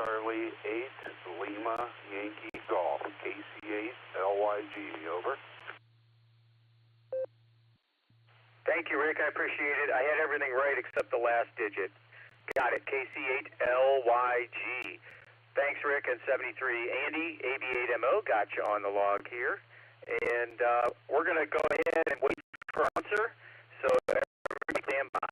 Charlie 8 Lima Yankee Golf, KC8 LYG, over. Thank you, Rick. I appreciate it. I had everything right except the last digit. Got it. KC8 LYG. Thanks, Rick. And 73 Andy, AB8MO, got you on the log here. And we're going to go ahead and wait for answer. So everybody stand by.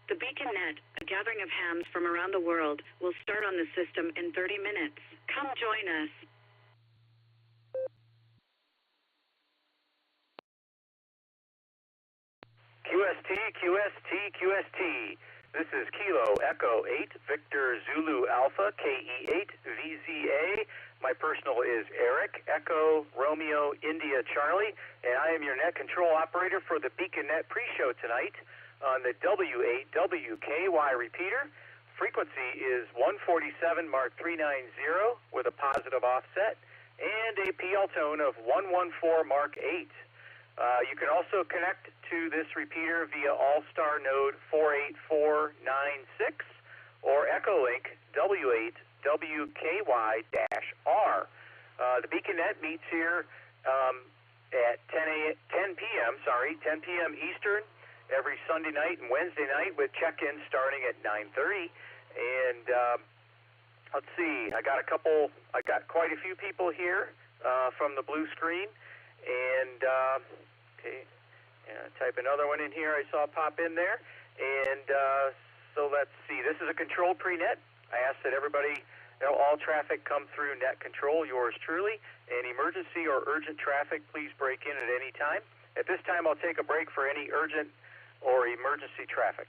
The BeaconNet, a gathering of hams from around the world, will start on the system in 30 minutes. Come join us. QST. This is Kilo Echo 8 Victor Zulu Alpha KE8 VZA. My personal is Eric Echo Romeo India Charlie, and I am your net control operator for the BeaconNet pre-show tonight on the W8WKY repeater. Frequency is 147 Mark 390 with a positive offset, and a PL tone of 114 Mark 8. You can also connect to this repeater via Allstar Node 48496 or Echolink W8WKY-R. The BeaconNet meets here at 10 p.m. Eastern every Sunday night and Wednesday night with check-in starting at 9:30. And let's see, I got quite a few people here from the blue screen. And okay, type another one in here I saw pop in there. And so let's see, this is a controlled pre-net. I ask that everybody, all traffic come through net control, yours truly. Any emergency or urgent traffic, please break in at any time. At this time, I'll take a break for any urgent or emergency traffic.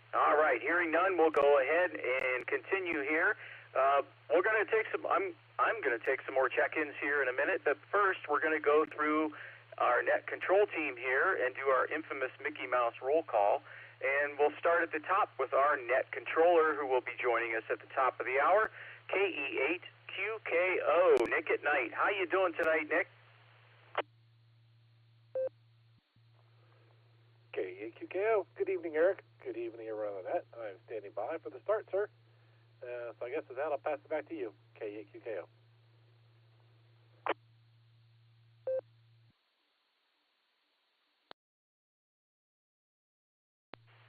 All right, hearing none, we'll go ahead and continue here. We're going to take some. I'm going to take some more check-ins here in a minute, but first we're going to go through our net control team here and do our infamous Mickey Mouse roll call. And we'll start at the top with our net controller, who will be joining us at the top of the hour, KE8QKO, Nick at Night. How you doing tonight, Nick? KE8QKO. Good evening, Eric. Good evening, everyone on the net. I'm standing by for the start, sir. So I guess with that, I'll pass it back to you, KE8QKO.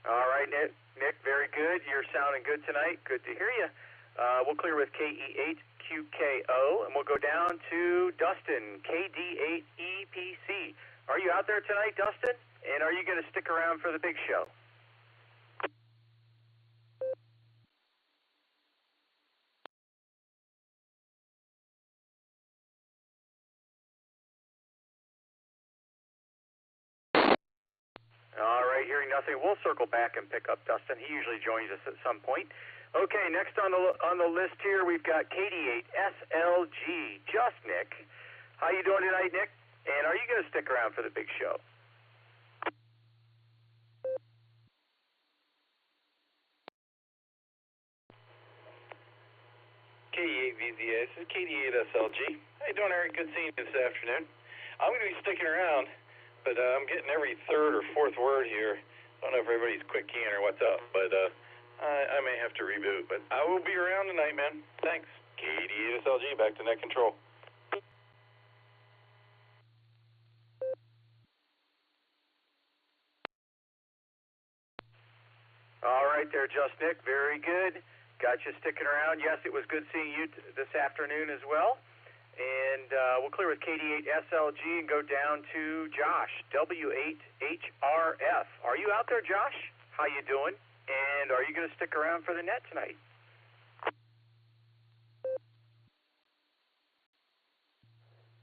All right, Nick, very good. You're sounding good tonight. Good to hear you. We'll clear with KE8QKO, and we'll go down to Dustin, KD8EPC. Are you out there tonight, Dustin? And are you going to stick around for the big show? All right, hearing nothing, we'll circle back and pick up Dustin. He usually joins us at some point. Okay, next on the list here, we've got KD8SLG, just Nick. How you doing tonight, Nick? And are you going to stick around for the big show? KE8VZA, this is KD8SLG. How you doing, Eric? Good seeing you this afternoon. I'm going to be sticking around, but I'm getting every third or fourth word here. I don't know if everybody's quick keying or what's up, but I may have to reboot. But I will be around tonight, man. Thanks. KD8SLG, back to net control. All right there, Just Nick. Very good. Got you sticking around. Yes, it was good seeing you this afternoon as well. And we'll clear with KD8SLG and go down to Josh, W8HRF. Are you out there, Josh? How you doing? And are you going to stick around for the net tonight?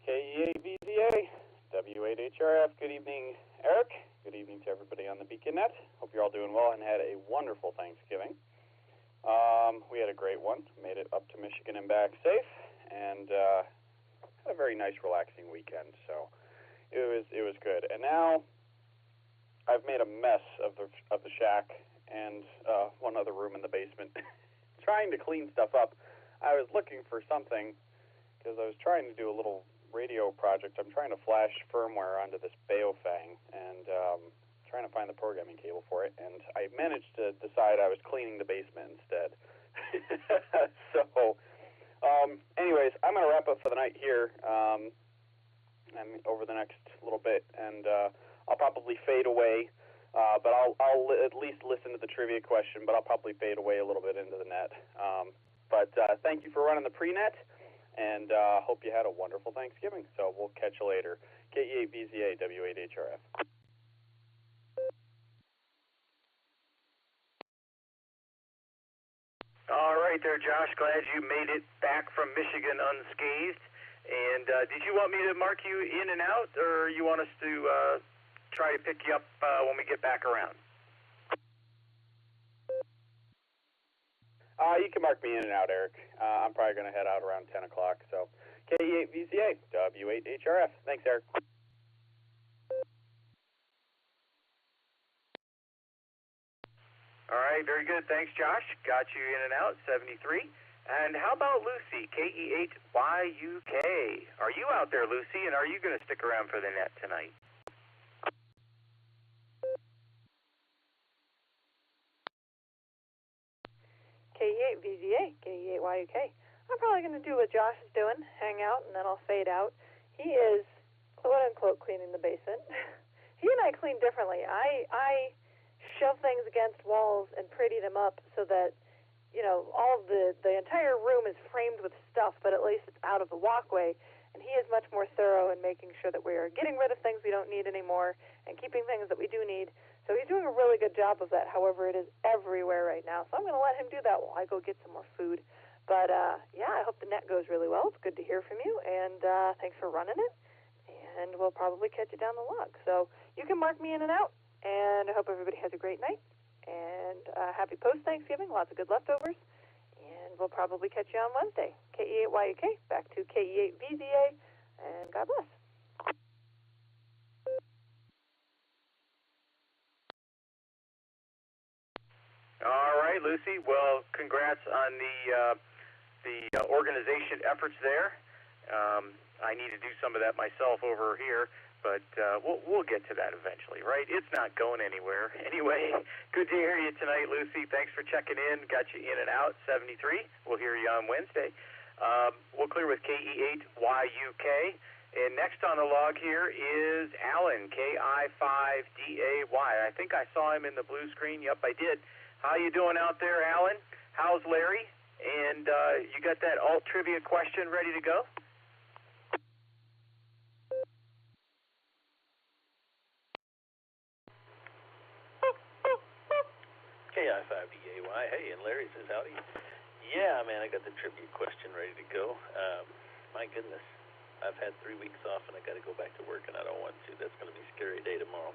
KE8VZA, W8HRF. Good evening, Eric. Good evening to everybody on the BeaconNet. Hope you're all doing well and had a wonderful Thanksgiving. We had a great one. Made it up to Michigan and back safe, and had a very nice, relaxing weekend. So it was good. And now I've made a mess of the shack and one other room in the basement. Trying to clean stuff up. I was looking for something because I was trying to do a little radio project. I'm trying to flash firmware onto this Baofang and trying to find the programming cable for it, and I managed to decide I was cleaning the basement instead. So, anyways, I'm going to wrap up for the night here over the next little bit, and I'll probably fade away, but I'll at least listen to the trivia question, but I'll probably fade away a little bit into the net. But thank you for running the pre-net, and hope you had a wonderful Thanksgiving. So we'll catch you later. KE8VZA, W8HRF. All right there, Josh. Glad you made it back from Michigan unscathed. And did you want me to mark you in and out, or you want us to try to pick you up when we get back around? You can mark me in and out, Eric. I'm probably going to head out around 10 o'clock. So KE8VZA, W8HRF. Thanks, Eric. All right, very good. Thanks, Josh. Got you in and out, 73. And how about Lucy, KE8YUK? Are you out there, Lucy, and are you going to stick around for the net tonight? KE8VZA, KE8YUK. I'm probably going to do what Josh is doing, hang out, and then I'll fade out. He is, quote-unquote, cleaning the basement. He and I clean differently. I shove things against walls and pretty them up so that, you know, all of the entire room is framed with stuff, but at least it's out of the walkway. And he is much more thorough in making sure that we are getting rid of things we don't need anymore and keeping things that we do need. So he's doing a really good job of that. However, it is everywhere right now. So I'm going to let him do that while I go get some more food. But, yeah, I hope the net goes really well. It's good to hear from you. And thanks for running it. And we'll probably catch you down the log. So you can mark me in and out. And I hope everybody has a great night. And happy post-Thanksgiving. Lots of good leftovers. And we'll probably catch you on Wednesday. KE8YUK, back to KE8VZA. And God bless. All right, Lucy. Well, congrats on the organization efforts there. I need to do some of that myself over here, but we'll get to that eventually, right? It's not going anywhere. Anyway, good to hear you tonight, Lucy. Thanks for checking in. Got you in and out, 73. We'll hear you on Wednesday. We'll clear with KE8YUK. And next on the log here is Alan, KI5DAY. I think I saw him in the blue screen. Yep, I did. How you doing out there, Alan? How's Larry? And you got that alt trivia question ready to go? KI5DAY. Hey, and Larry says howdy. Yeah, man, I got the trivia question ready to go. My goodness, I've had 3 weeks off and I got to go back to work, and I don't want to. That's going to be a scary day tomorrow.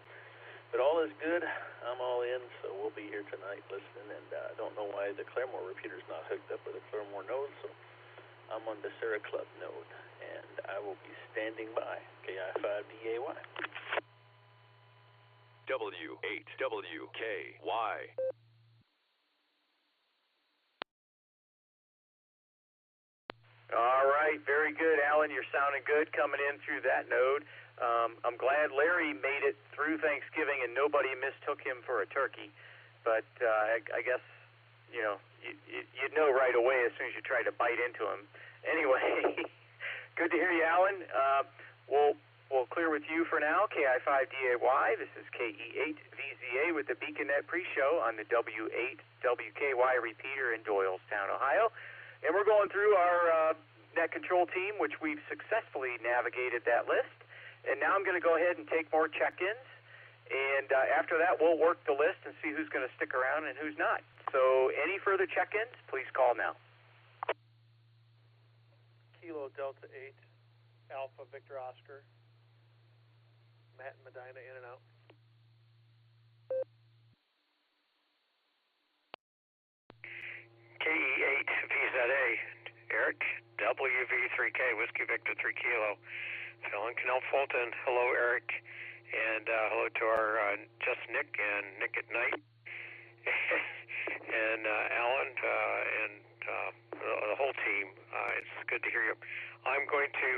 But all is good. I'm all in, so we'll be here tonight listening. And I don't know why the Claremore repeater's not hooked up with the Claremore node, so I'm on the Sarah Club node, and I will be standing by. KI5DAY. W8WKY. All right, very good, Alan. You're sounding good coming in through that node. I'm glad Larry made it through Thanksgiving and nobody mistook him for a turkey. But I guess, you know, you'd know right away as soon as you try to bite into him. Anyway, good to hear you, Alan. We'll clear with you for now. KI5DAY. This is KE8VZA with the BeaconNet pre-show on the W8WKY repeater in Doylestown, Ohio. And we're going through our net control team, which we've successfully navigated that list. And now I'm going to go ahead and take more check-ins. And after that, we'll work the list and see who's going to stick around and who's not. So any further check-ins, please call now. Kilo Delta 8, Alpha Victor Oscar, Matt and Medina in and out. KE8VZA, Eric, WV3K, Whiskey Victor 3 Kilo. Phil and Canal Fulton, hello Eric And hello to our Just Nick and Nick at Night, and Alan, and the whole team. It's good to hear you. I'm going to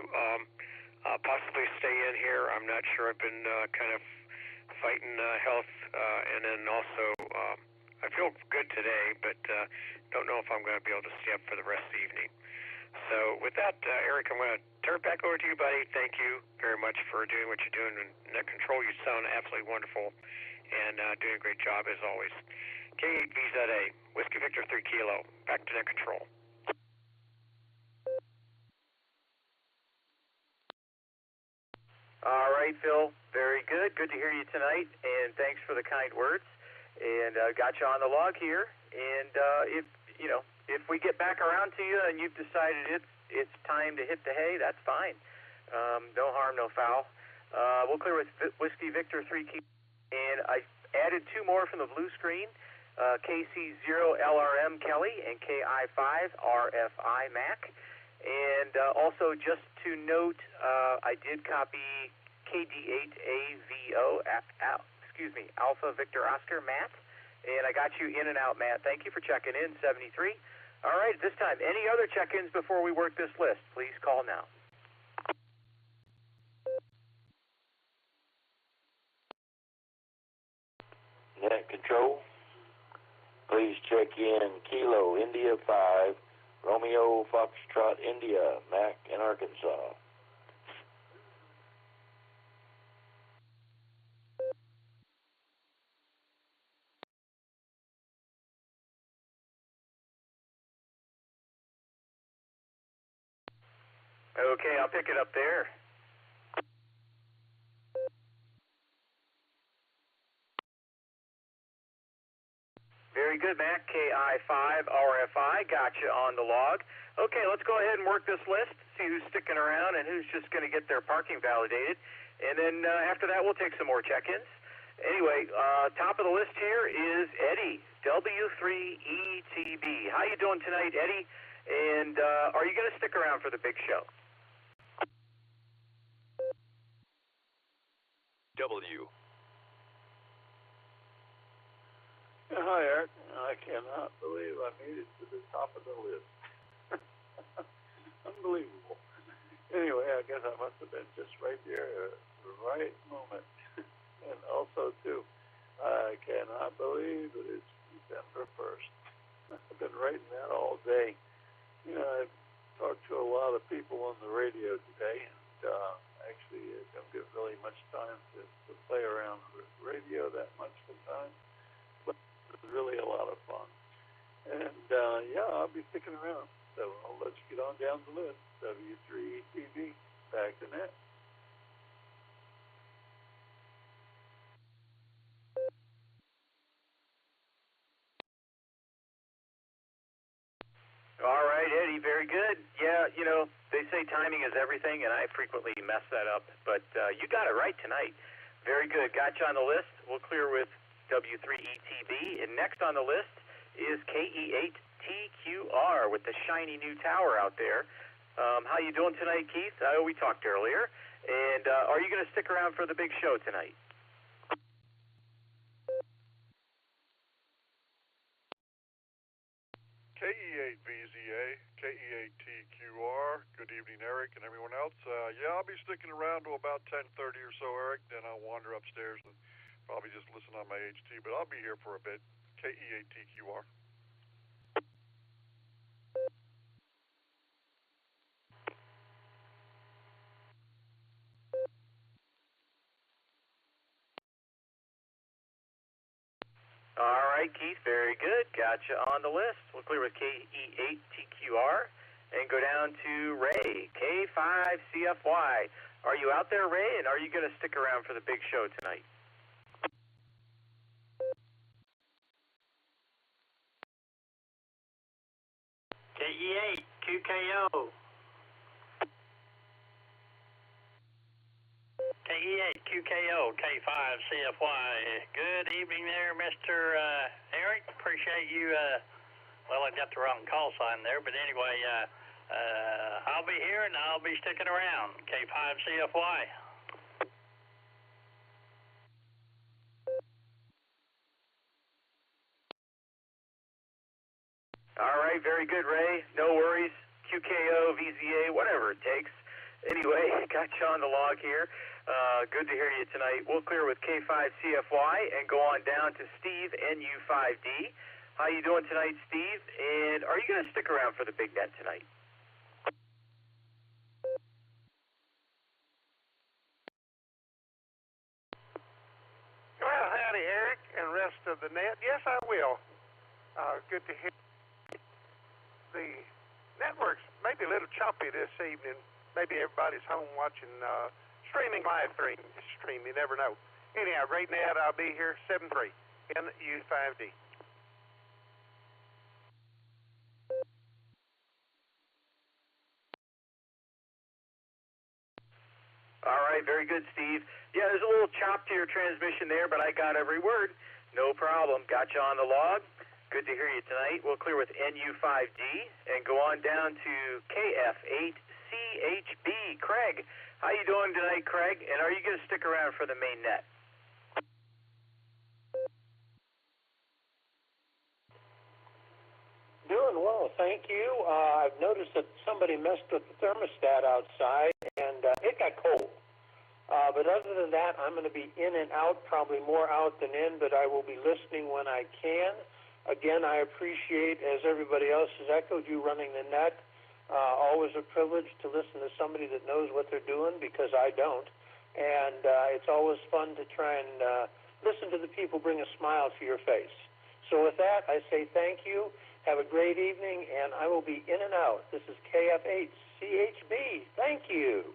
possibly stay in here. I'm not sure. I've been kind of fighting health, and then also I feel good today, but don't know if I'm going to be able to stay up for the rest of the evening. So with that, Eric, I'm going to turn it back over to you, buddy. Thank you very much for doing what you're doing in Net Control. You sound absolutely wonderful and doing a great job as always. K8VZA, Whiskey Victor 3 Kilo. Back to Net Control. All right, Phil. Very good. Good to hear you tonight, and thanks for the kind words. And got you on the log here. And if we get back around to you and you've decided it's time to hit the hay, that's fine. No harm, no foul. We'll clear with Whiskey Victor 3 Kilo. And I added two more from the blue screen, KC0LRM Kelly and KI5RFI Mac. And also, just to note, I did copy KD8AVO, Alpha Victor Oscar Matt. And I got you in and out, Matt. Thank you for checking in, 73. All right, at this time, any other check-ins before we work this list? Please call now. Net Control, please check in Kilo India 5, Romeo Foxtrot India, Mac in Arkansas. Okay, I'll pick it up there. Very good, Mac. KI5RFI, got you on the log. Okay, let's go ahead and work this list, see who's sticking around and who's just going to get their parking validated. And then after that, we'll take some more check-ins. Anyway, top of the list here is Eddie, W3ETB. How you doing tonight, Eddie? And are you going to stick around for the big show? W. Hi, Eric. I cannot believe I made it to the top of the list. Unbelievable. Anyway, I guess I must have been just right there at the right moment. And also, too, I cannot believe that it's December 1st. I've been writing that all day. You know, I've talked to a lot of people on the radio today, and actually I don't get really much time to play around with radio that much sometimes. But it's really a lot of fun. And, yeah, I'll be sticking around. So I'll let you get on down the list. W3ETV, back to net. All right, Eddie, very good. Yeah, you know, they say timing is everything, and I frequently mess that up. But you got it right tonight. Very good. Got you on the list. We'll clear with W3ETB. And next on the list is KE8TQR with the shiny new tower out there. How you doing tonight, Keith? I know we talked earlier. And are you going to stick around for the big show tonight? KE8VZA, KE8TQR, good evening, Eric, and everyone else. Yeah, I'll be sticking around to about 10:30 or so, Eric, then I'll wander upstairs and probably just listen on my HT, but I'll be here for a bit. KE8TQR. All right, Keith, very good. Got you on the list. We'll clear with KE8TQR and go down to Ray, K5CFY. Are you out there, Ray, and are you going to stick around for the big show tonight? KE8QKO. KE8QKO, K5CFY. Good evening there, Mr. Eric. Appreciate you. Well, I got the wrong call sign there, but anyway, I'll be here and I'll be sticking around. K5CFY. All right, very good, Ray. No worries. QKO, VZA, whatever it takes. Anyway, got you on the log here. Good to hear you tonight. We'll clear with K5CFY and go on down to Steve, NU5D. How you doing tonight, Steve? And are you going to stick around for the big net tonight? Well, howdy, Eric, and rest of the net. Yes, I will. Good to hear. The network's maybe a little choppy this evening. Maybe everybody's home watching streaming live stream. You never know. Anyhow, right now I'll be here 7-3 NU5D. All right, very good, Steve. Yeah, there's a little chop to your transmission there, but I got every word. No problem. Got you on the log. Good to hear you tonight. We'll clear with NU5D and go on down to KF8CHB. Craig, how you doing tonight, Craig? And are you going to stick around for the main net? Doing well, thank you. I've noticed that somebody messed with the thermostat outside, and it got cold. But other than that, I'm going to be in and out, probably more out than in, but I will be listening when I can. Again, I appreciate, as everybody else has echoed, you running the net. Always a privilege to listen to somebody that knows what they're doing, because I don't. And it's always fun to try and listen to the people bring a smile to your face. So with that, I say thank you. Have a great evening, and I will be in and out. This is KF8CHB. Thank you.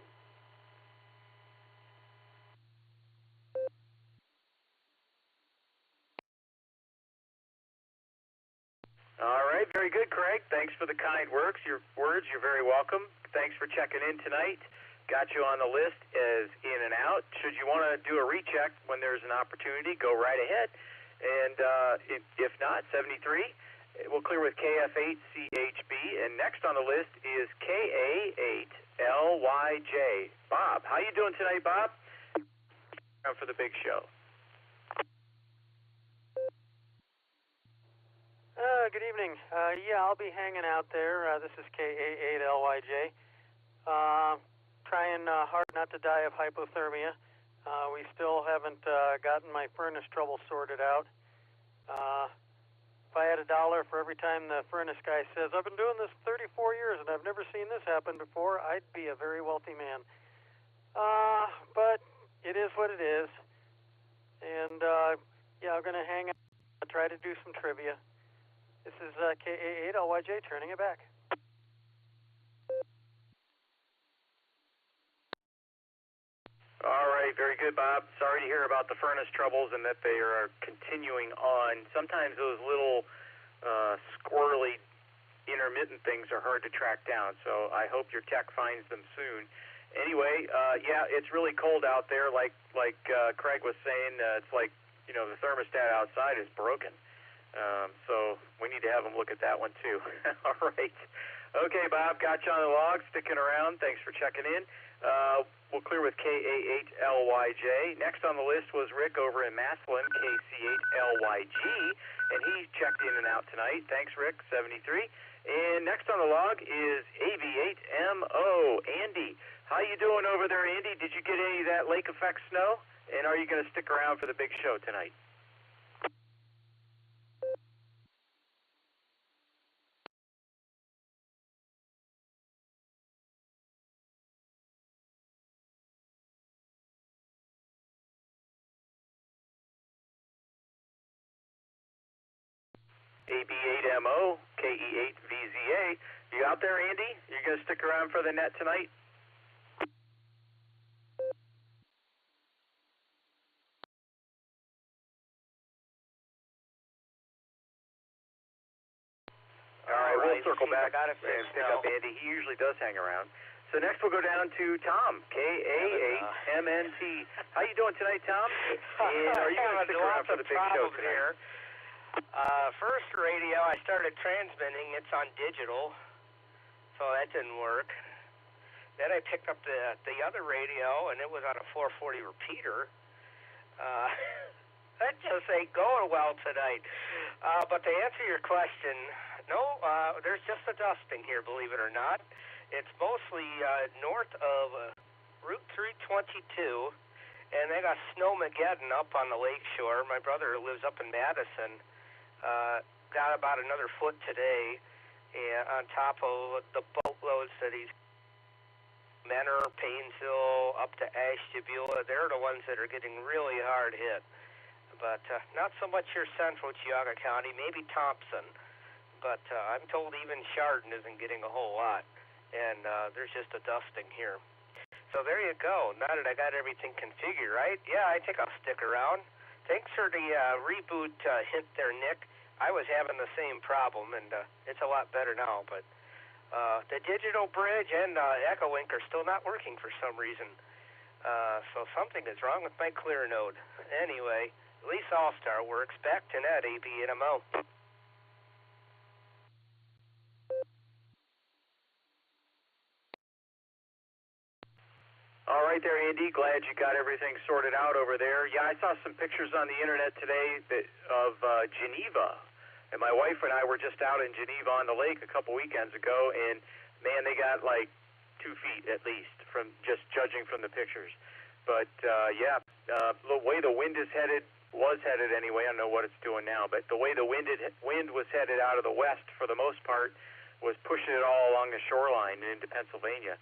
All right, very good, Craig. Thanks for the kind words. You're very welcome. Thanks for checking in tonight. Got you on the list as in and out. Should you want to do a recheck when there's an opportunity, go right ahead. And if not, 73. We'll clear with KF8CHB, and next on the list is KA8LYJ. Bob, how you doing tonight, Bob? For the big show. Good evening. Yeah, I'll be hanging out there. This is KA8LYJ. Trying hard not to die of hypothermia. We still haven't gotten my furnace trouble sorted out. If I had $1 for every time the furnace guy says, I've been doing this 34 years and I've never seen this happen before, I'd be a very wealthy man. But it is what it is. And, yeah, I'm going to hang out and try to do some trivia. This is KA8LYJ turning it back. All right, very good, Bob. Sorry to hear about the furnace troubles and that they are continuing on. Sometimes those little squirrely, intermittent things are hard to track down, so I hope your tech finds them soon. Anyway, yeah, it's really cold out there. Like Craig was saying, it's like, you know, the thermostat outside is broken. So we need to have them look at that one, too. All right. Okay, Bob, got you on the log, sticking around. Thanks for checking in. We'll clear with KA8LYJ. Next on the list was Rick over in Maslin, KC8LYG, and he checked in and out tonight. Thanks, Rick, 73. And next on the log is AV8MO, Andy. How you doing over there, Andy? Did you get any of that lake effect snow? And are you going to stick around for the big show tonight? AB8MO, KE8VZA. You out there, Andy? You going to stick around for the net tonight? All right, we'll circle back and pick up Andy. He usually does hang around. So next we'll go down to Tom, KA8MNT. How you doing tonight, Tom? And are you going to stick around for the big show tonight? First radio, I started transmitting. It's on digital, so that didn't work. Then I picked up the other radio, and it was on a 440 repeater. That just ain't going well tonight. But to answer your question, No, there's just a dusting here, believe it or not. It's mostly north of Route 322, and they got Snowmageddon up on the lake shore. My brother lives up in Madison. Got about another foot today, and on top of the boatloads that he's Menor, Painesville, up to Ashtabula. They're the ones that are getting really hard hit. But not so much your central Geauga County, maybe Thompson. But I'm told even Chardon isn't getting a whole lot. And there's just a dusting here. So there you go. Now that I got everything configured, right? Yeah, I think I'll stick around. Thanks for the reboot hint there, Nick. I was having the same problem, and it's a lot better now. But the digital bridge and Echolink are still not working for some reason. So something is wrong with my clear node. Anyway, at least Allstar works. Back to net, AB and MO. All right there, Andy. Glad you got everything sorted out over there. Yeah, I saw some pictures on the internet today of Geneva. And my wife and I were just out in Geneva on the lake a couple weekends ago, and, man, they got like 2 feet at least, from just judging from the pictures. But, the way the wind was headed anyway, I don't know what it's doing now, but the way the wind was headed out of the west for the most part was pushing it all along the shoreline into Pennsylvania.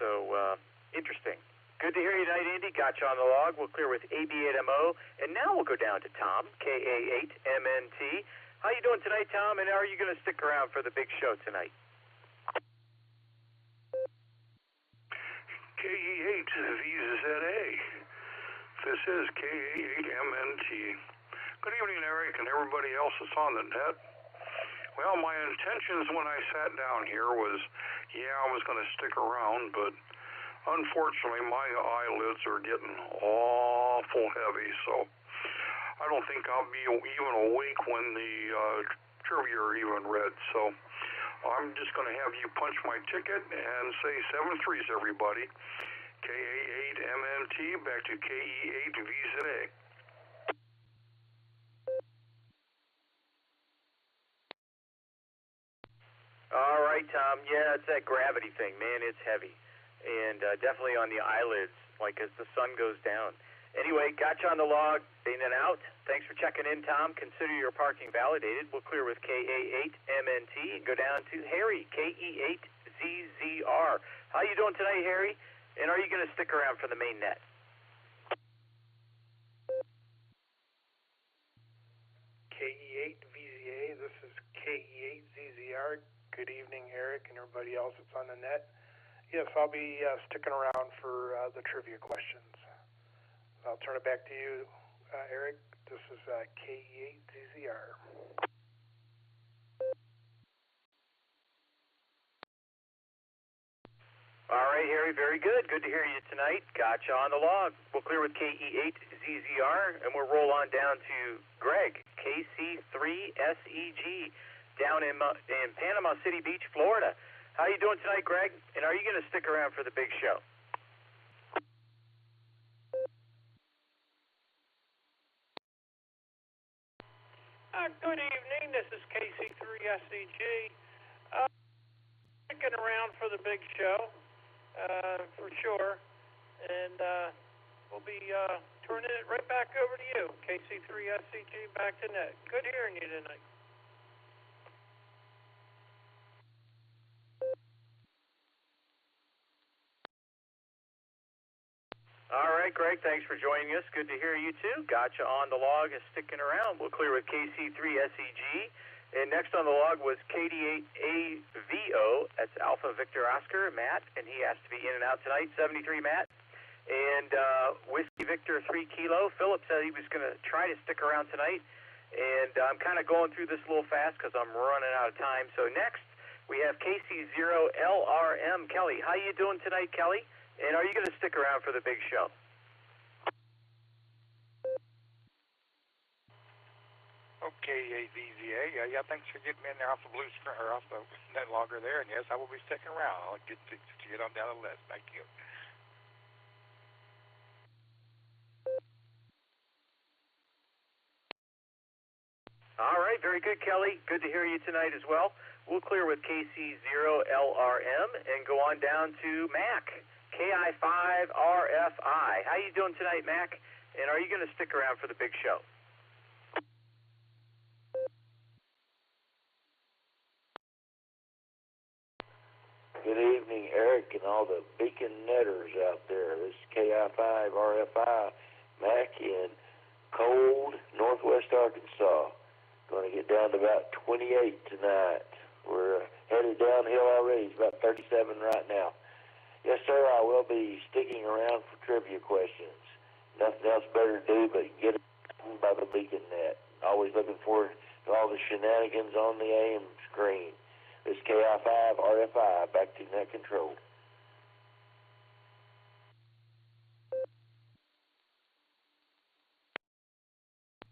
So, interesting. Good to hear you tonight, Andy. Got you on the log. We'll clear with AB8MO. And now we'll go down to Tom, KA8MNT. How you doing tonight, Tom? And are you going to stick around for the big show tonight? KE8 VZA. This is KA8MNT. Good evening, Eric, and everybody else that's on the net. Well, my intentions when I sat down here was, I was going to stick around, but unfortunately, my eyelids are getting awful heavy, so I don't think I'll be even awake when the trivia are even read. So I'm just going to have you punch my ticket and say 7 3s, everybody. KA8MNT back to KE8VZA. All right, Tom. Yeah, it's that gravity thing, man. It's heavy. And definitely on the eyelids, like as the sun goes down. Anyway, got you on the log, in and out. Thanks for checking in, Tom. Consider your parking validated. We'll clear with KA8MNT and go down to Harry, KE8ZZR. How you doing tonight, Harry? And are you going to stick around for the main net? KE8VZA, this is KE8ZZR. Good evening, Eric, and everybody else that's on the net. Yes, I'll be sticking around for the trivia questions. I'll turn it back to you, Eric. This is KE8ZZR. All right, Harry, very good. Good to hear you tonight. Got you on the log. We'll clear with KE8ZZR, and we'll roll on down to Greg, KC3SEG, down in Panama City Beach, Florida. How you doing tonight, Greg? And are you going to stick around for the big show? Good evening. This is KC3SEG. Sticking around for the big show, for sure. And we'll be turning it right back over to you. KC3SEG back to net. Good hearing you tonight. All right, Greg, thanks for joining us. Good to hear you, too. Got you on the log and sticking around. We'll clear with KC3SEG. And next on the log was KD8AVO. That's Alpha Victor Oscar, Matt, and he has to be in and out tonight. 73, Matt. And Whiskey Victor 3 Kilo. Philip said he was going to try to stick around tonight. And I'm kind of going through this a little fast because I'm running out of time. So next, we have KC0LRM Kelly. How you doing tonight, Kelly? And are you going to stick around for the big show? Okay, AVZA. Yeah, thanks for getting me in there off the blue screen or off the net logger there. And yes, I will be sticking around. I'll get to get on down the list. Thank you. All right, right, very good, Kelly. Good to hear you tonight as well. We'll clear with KC0LRM and go on down to Mac, KI5RFI. How you doing tonight, Mac? And are you going to stick around for the big show? Good evening, Eric, and all the Beacon Netters out there. This is KI5RFI, Mac in cold northwest Arkansas. Going to get down to about 28 tonight. We're headed downhill already. It's about 37 right now. Yes, sir, I will be sticking around for trivia questions. Nothing else better to do but get it by the Beacon Net. Always looking forward to all the shenanigans on the AM screen. This is KI5RFI, back to net control.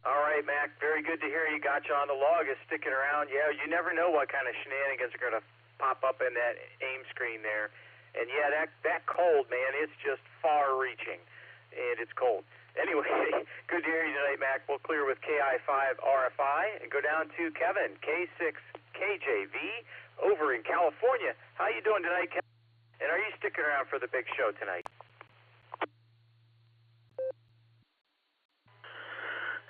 All right, Mac, very good to hear you. Got you on the log, is sticking around. Yeah, you never know what kind of shenanigans are going to pop up in that AIM screen there. And yeah, that cold, man, it's just far-reaching, and it's cold. Anyway, good to hear you tonight, Mac. We'll clear with KI5RFI and go down to Kevin, K6KJV, over in California. How you doing tonight, Kevin? And are you sticking around for the big show tonight?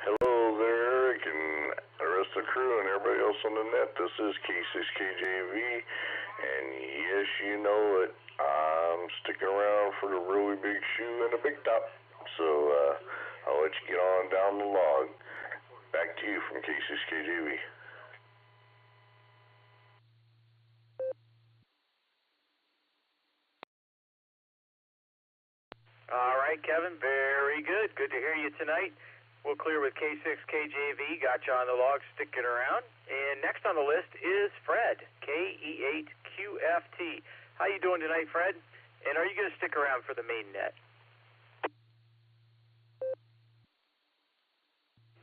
Hello there, Eric, and the rest of the crew and everybody else on the net. This is K6KJV, and yes, you know it. I'm sticking around for the really big shoe and the big top. So I'll let you get on down the log. Back to you from K6KJV. All right, Kevin, very good. Good to hear you tonight. We'll clear with K6KJV. Got you on the log, sticking around. And next on the list is Fred, KE8QFT. How you doing tonight, Fred? And are you going to stick around for the main net?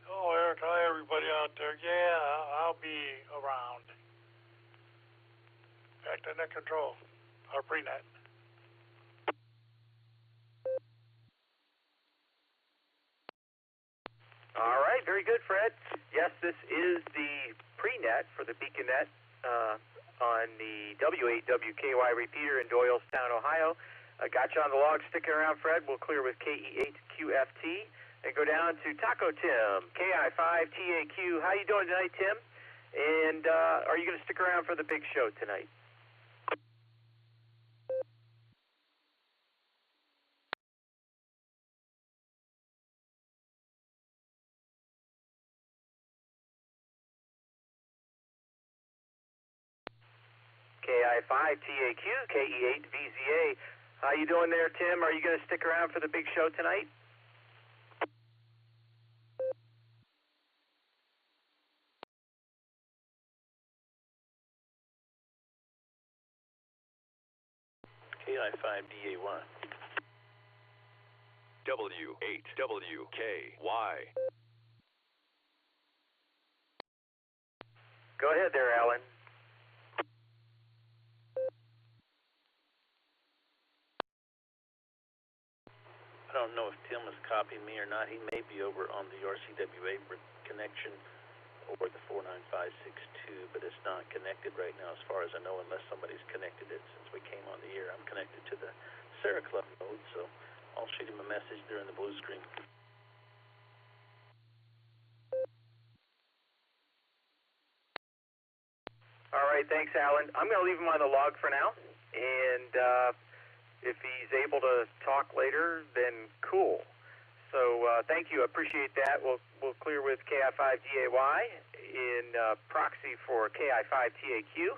Oh, Eric, hi, everybody out there. Yeah, I'll be around. Back to net control, or pre-net. All right, very good, Fred. Yes, this is the pre-net for the Beacon Net on the W8WKY repeater in Doylestown, Ohio. Got you on the log, sticking around, Fred. We'll clear with KE8QFT and go down to Taco Tim, KI5TAQ. How you doing tonight, Tim? And are you going to stick around for the big show tonight? KI5TAQ, KE8VZA. How you doing there, Tim? Are you going to stick around for the big show tonight? KI5DA1. W8WKY. Go ahead there, Alan. I don't know if Tim is copying me or not. He may be over on the RCWA connection or the 49562, but it's not connected right now as far as I know, unless somebody's connected it since we came on the air. I'm connected to the Circa node, so I'll shoot him a message during the blue screen. All right, thanks, Alan. I'm going to leave him on the log for now, and if he's able to talk later, then cool. So thank you, I appreciate that. We'll clear with KI5DAY in proxy for KI5TAQ,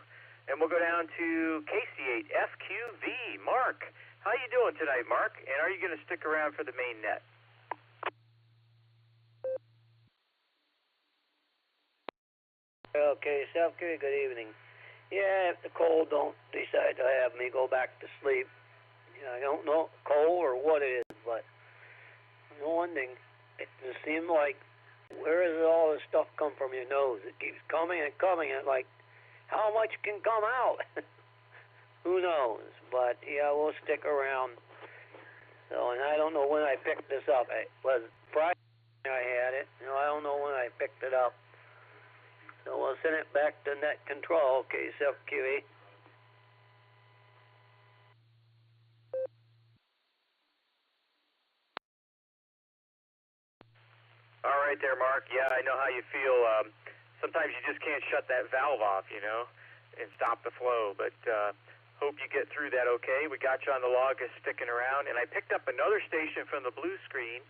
and we'll go down to KC8FQV. Mark, how you doing tonight, Mark? And are you going to stick around for the main net? Okay, Self-Care, good evening. Yeah, if the cold don't decide to have me go back to sleep, I don't know cold or what it is, but I know one thing, it just seems like, where does all this stuff come from your nose? It keeps coming and coming, and like, how much can come out? Who knows? But yeah, we'll stick around. So, and I don't know when I picked this up. It was Friday I had it. I don't know when I picked it up. So we'll send it back to net control, K7QE. All right there, Mark. Yeah, I know how you feel. Sometimes you just can't shut that valve off, you know, and stop the flow. But hope you get through that okay. We got you on the log sticking around. And I picked up another station from the blue screen,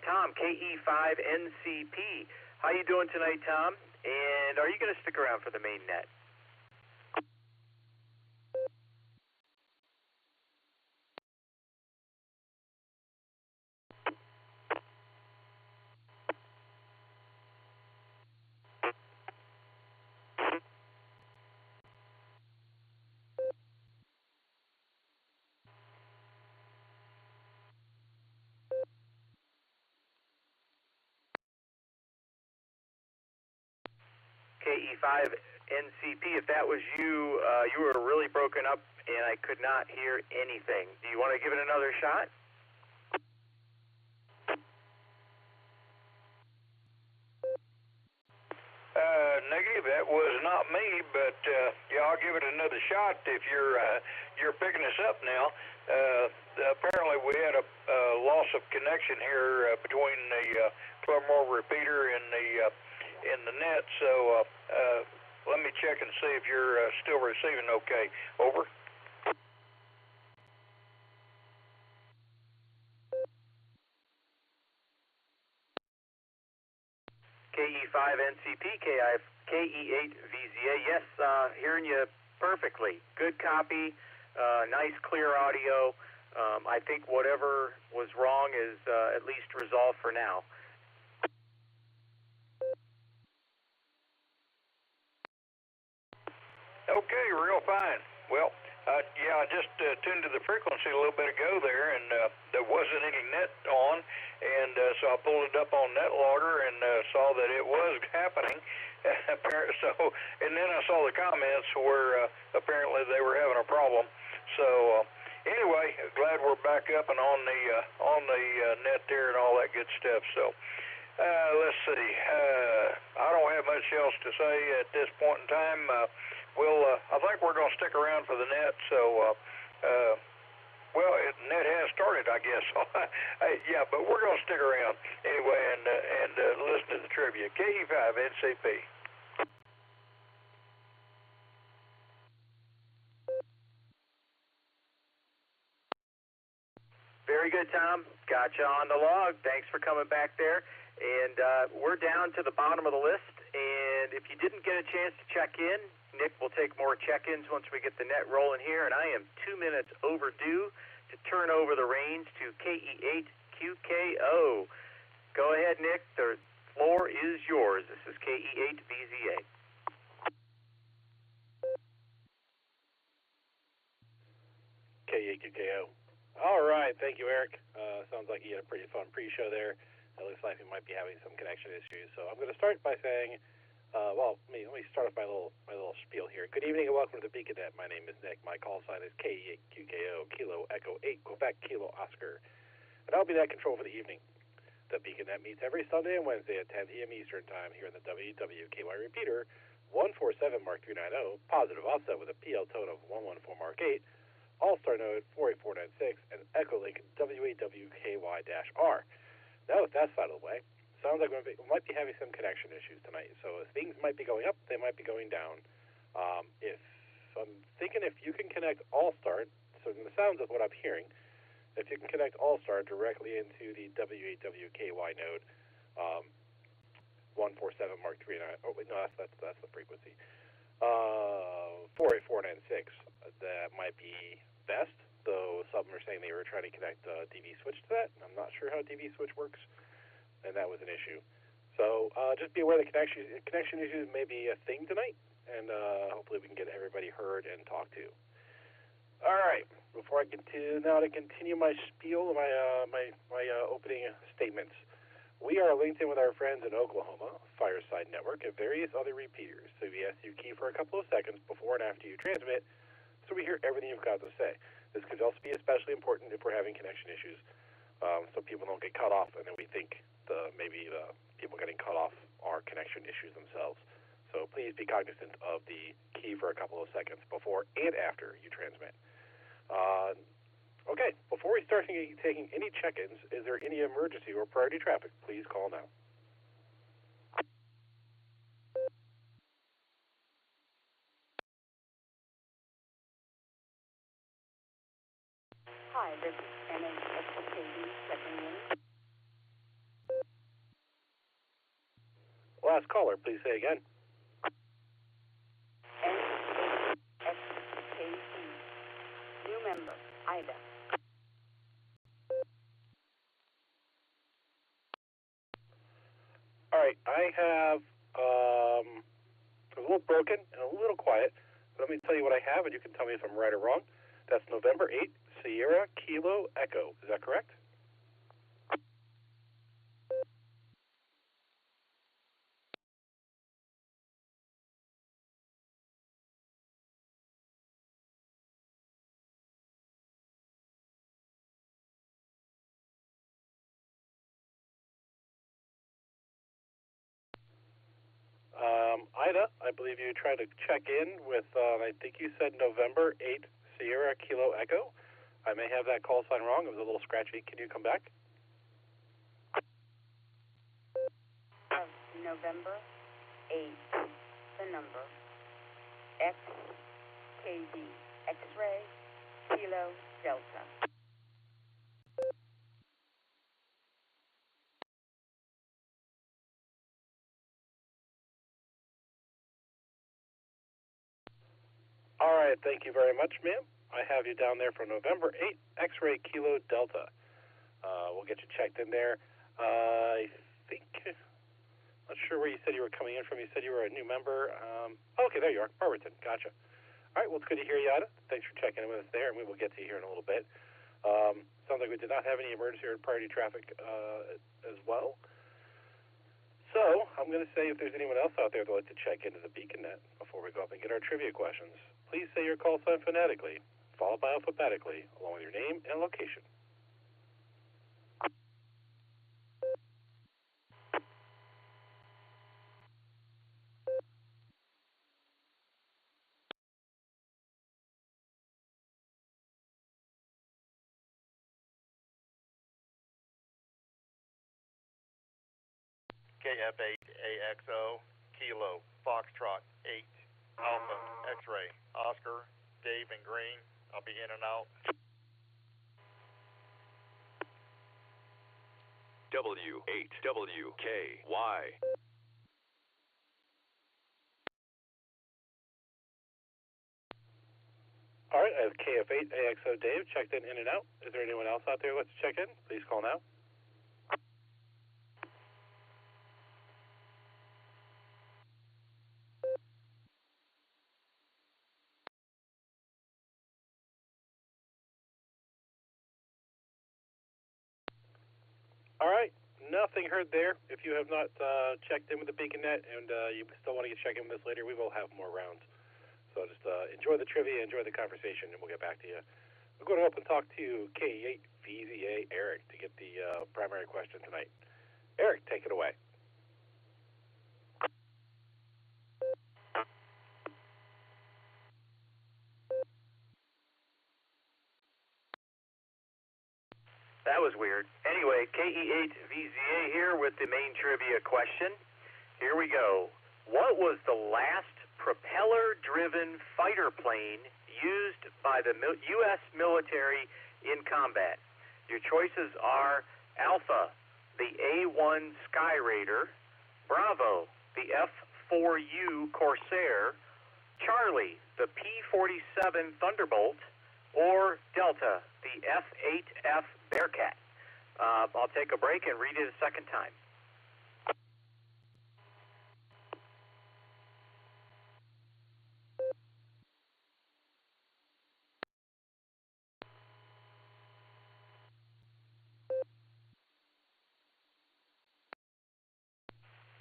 Tom, KE5NCP. How you doing tonight, Tom? And are you going to stick around for the main net? KE5NCP, if that was you, you were really broken up and I could not hear anything. Do you want to give it another shot? Negative, that was not me, but yeah, I'll give it another shot if you're picking us up now. Apparently we had a loss of connection here between the 12 mile repeater and the net, so let me check and see if you're still receiving okay. Over. KE5NCP, KE8VZA. Yes, hearing you perfectly. Good copy, nice clear audio. I think whatever was wrong is at least resolved for now. Okay, real fine. Well, yeah, I just tuned to the frequency a little bit ago there, and there wasn't any net on, and so I pulled it up on NetLogger and saw that it was happening. So, and then I saw the comments where apparently they were having a problem. So, anyway, glad we're back up and on the net there and all that good stuff. So, let's see. I don't have much else to say at this point in time. I think we're going to stick around for the net. So, well, net has started, I guess. Yeah, but we're going to stick around anyway and listen to the trivia. KE5NCP. Very good, Tom. Got you on the log. Thanks for coming back there. And we're down to the bottom of the list. And if you didn't get a chance to check in, Nick will take more check-ins once we get the net rolling here. And I am 2 minutes overdue to turn over the reins to KE8QKO. Go ahead, Nick. The floor is yours. This is KE8VZA. KE8QKO. All right, thank you, Eric. Sounds like you had a pretty fun pre-show there. It looks like we might be having some connection issues. So I'm going to start by saying, let me start off my little spiel here. Good evening and welcome to the Beacon Net. My name is Nick. My call sign is KE8QKO, Kilo Echo 8, Quebec, Kilo Oscar. And I'll be net control for the evening. The Beacon Net meets every Sunday and Wednesday at 10 p.m. Eastern Time here in the WWKY repeater, 147 Mark 390, positive offset with a PL tone of 114 Mark 8, Allstar Node 48496, and Echolink WAWKY-R. Now, with that out of the way, sounds like we might be having some connection issues tonight. So things might be going up, they might be going down. If I'm thinking if you can connect Allstar, so in the sounds of what I'm hearing, if you can connect Allstar directly into the WAWKY node, 147 Mark 39. Oh wait, no, that's the frequency. 48496. That might be best. Though some are saying they were trying to connect DV switch to that. I'm not sure how DV switch works, and that was an issue. So just be aware the connection issues may be a thing tonight, and hopefully we can get everybody heard and talked to. All right. Before I continue my spiel, my opening statements. We are linked in with our friends in Oklahoma, Fireside Network, and various other repeaters. So we ask you key for a couple of seconds before and after you transmit, so we hear everything you've got to say. This could also be especially important if we're having connection issues, so people don't get cut off, and then we think maybe the people getting cut off are connection issues themselves. So please be cognizant of the key for a couple of seconds before and after you transmit. Okay, before we start taking any check-ins, is there any emergency or priority traffic? Please call now. Hi, this is NHXKD checking in. Last caller, please say again. NHXKD. New member, Ida. All right, I have, it was a little broken and a little quiet, but let me tell you what I have, and you can tell me if I'm right or wrong. That's November 8th, Sierra Kilo Echo. Is that correct? Ida, I believe you tried to check in with, I think you said November 8th, Sierra Kilo Echo. I may have that call sign wrong. It was a little scratchy. Can you come back? November 8th, the number, XKD, X-ray, Kilo, Delta. All right, thank you very much, ma'am. I have you down there for November 8th, X-ray Kilo Delta. We'll get you checked in there. I think, not sure where you said you were coming in from. You said you were a new member. Okay, there you are, Barberton. Gotcha. All right, well, it's good to hear you, Ida. Thanks for checking in with us there, and we will get to you here in a little bit. Sounds like we did not have any emergency or priority traffic as well. So I'm going to say if there's anyone else out there that would like to check into the BeaconNet before we go up and get our trivia questions, please say your call sign phonetically, followed by alphabetically, along with your name and location. KF8AXO, Kilo, Foxtrot, 8, Alpha, X-ray, Oscar, Dave and Green. I'll be in and out. W8WKY. All right, I have KF8AXO Dave checked in and out. Is there anyone else out there who wants to check in? Please call now. All right, nothing heard there. If you have not checked in with the BeaconNet and you still want to check in with us later, we will have more rounds. So just enjoy the trivia, enjoy the conversation, and we'll get back to you. We're going to up and talk to K8VZA Eric to get the primary question tonight. Eric, take it away. That was weird. Anyway, KE8VZA here with the main trivia question. Here we go. What was the last propeller-driven fighter plane used by the U.S. military in combat? Your choices are Alpha, the A-1 Skyraider, Bravo, the F-4U Corsair, Charlie, the P-47 Thunderbolt, or Delta, the F-8F Bearcat. I'll take a break and read it a second time.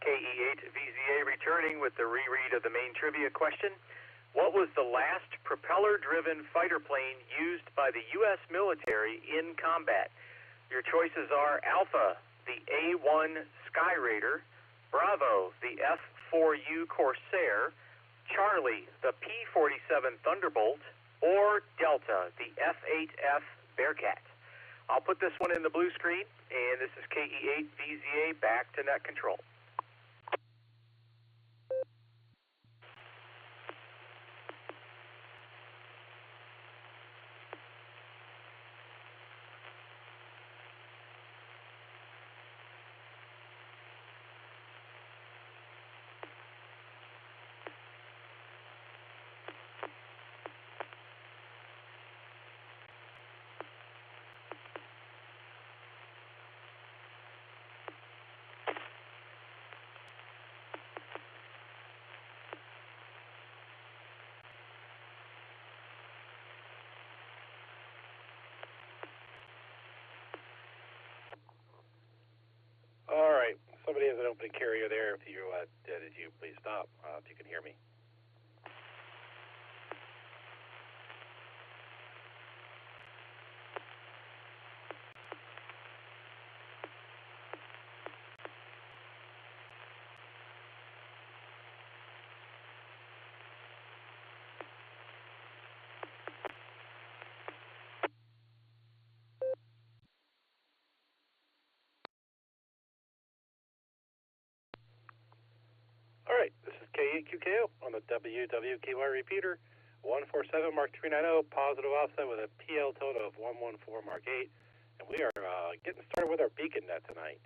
KE8VZA returning with the reread of the main trivia question. What was the last propeller-driven fighter plane used by the U.S. military in combat? Your choices are Alpha, the A-1 Skyraider, Bravo, the 4U Corsair, Charlie, the P-47 Thunderbolt, or Delta, the F-8F Bearcat. I'll put this one in the blue screen, and this is KE8VZA back to net control. All right. Somebody has an open carrier there. If you did you please stop if you can hear me. All right, this is KE8QKO on the WWKY repeater, 147 Mark 390, positive offset with a PL total of 114 Mark 8, and we are getting started with our beacon net tonight.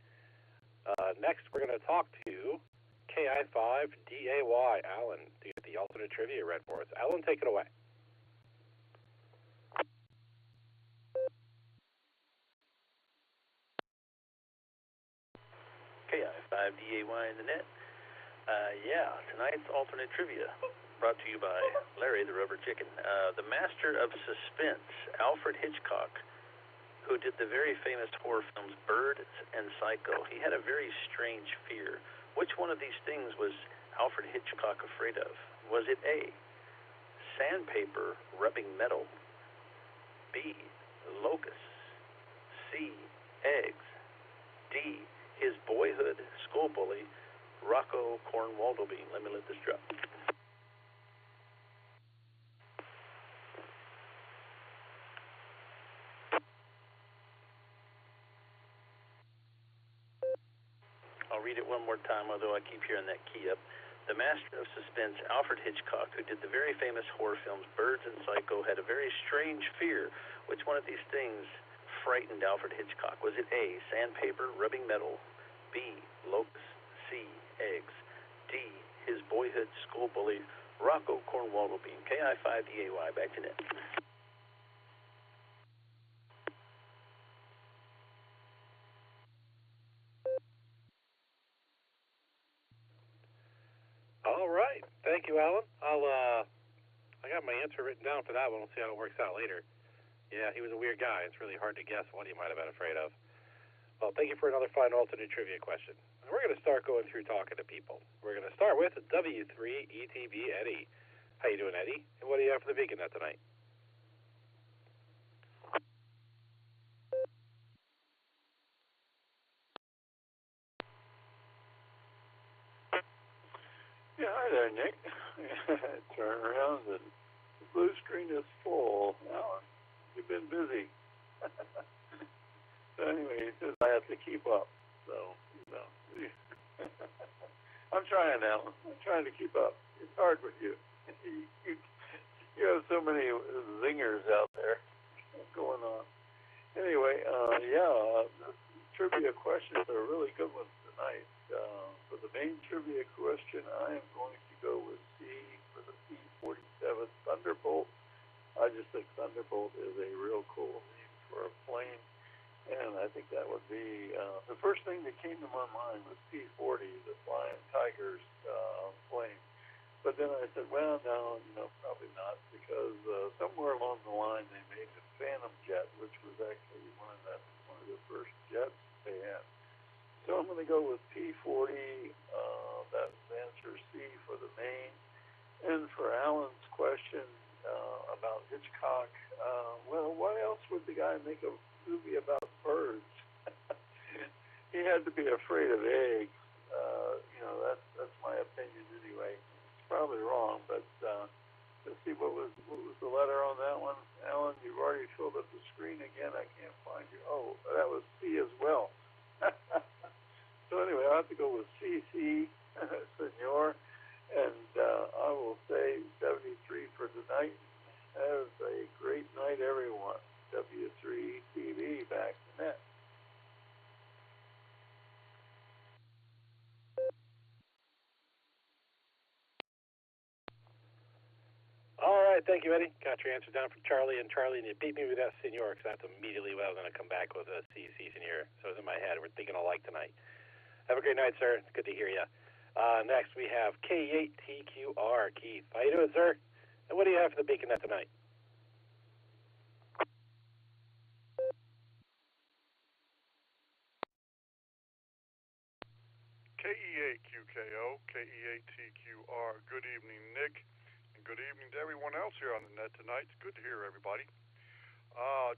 Next, we're going to talk to KI5DAY, Alan, to get the alternate trivia read for us. Alan, take it away. KI5DAY in the net. Tonight's alternate trivia brought to you by Larry the Rubber Chicken. The master of suspense, Alfred Hitchcock, who did the very famous horror films Birds and Psycho. He had a very strange fear. Which one of these things was Alfred Hitchcock afraid of? Was it A, sandpaper rubbing metal, B, locusts, C, eggs, D, his boyhood school bully, Rocco Cornwaldo Bean? Let me let this drop. I'll read it one more time, although I keep hearing that key up. The master of suspense, Alfred Hitchcock, who did the very famous horror films Birds and Psycho, had a very strange fear. Which one of these things frightened Alfred Hitchcock? Was it A, sandpaper rubbing metal, B, locusts, C, eggs, D, his boyhood school bully, Rocco Cornwaldo Bean? KI5DAY, back to net. All right. Thank you, Alan. I got my answer written down for that one. We'll see how it works out later. Yeah, he was a weird guy. It's really hard to guess what he might have been afraid of. Well, thank you for another fine alternate trivia question. And we're going to start going through talking to people. We're going to start with W3ETB Eddie. How you doing, Eddie? And what do you have for the beacon net tonight? Yeah, hi there, Nick. Turn around and the blue screen is full. Alan, you've been busy. So anyway, he says I have to keep up. So, I'm trying, Alan. I'm trying to keep up. It's hard with you. You have so many zingers out there going on. Anyway, the trivia questions are really good ones tonight. For the main trivia question, I am going to go with C for the P-47 Thunderbolt. I just think Thunderbolt is a real cool name for a plane, and I think that would be the first thing that came to my mind was P-40, the Flying Tigers plane. But then I said, well, no, probably not, because somewhere along the line they made the Phantom Jet, which was actually one of the first jets they had. So I'm going to go with P-40. That's answer C for the main. And for Alan's question about Hitchcock, well, why else would the guy make a movie about birds? He had to be afraid of eggs. That's my opinion anyway. It's probably wrong, but let's see, what was the letter on that one, Alan? You've already filled up the screen again. I can't find you. Oh, that was C as well. So anyway, I'll have to go with CC, Senor, and I will say 73 for tonight. Have a great night, everyone. W3 TV back to net. All right, thank you, Eddie. Got your answer down from Charlie, and you beat me with that Senor, because that's immediately what I was going to come back with a CC Senor. So it was in my head. We're thinking alike tonight. Have a great night, sir. It's good to hear you. Next, we have K8TQR. Keith, how you doing, sir? And what do you have for the Beacon Net tonight? KE8QKO, KE8TQR. Good evening, Nick. Good evening to everyone else here on the net tonight. It's good to hear everybody.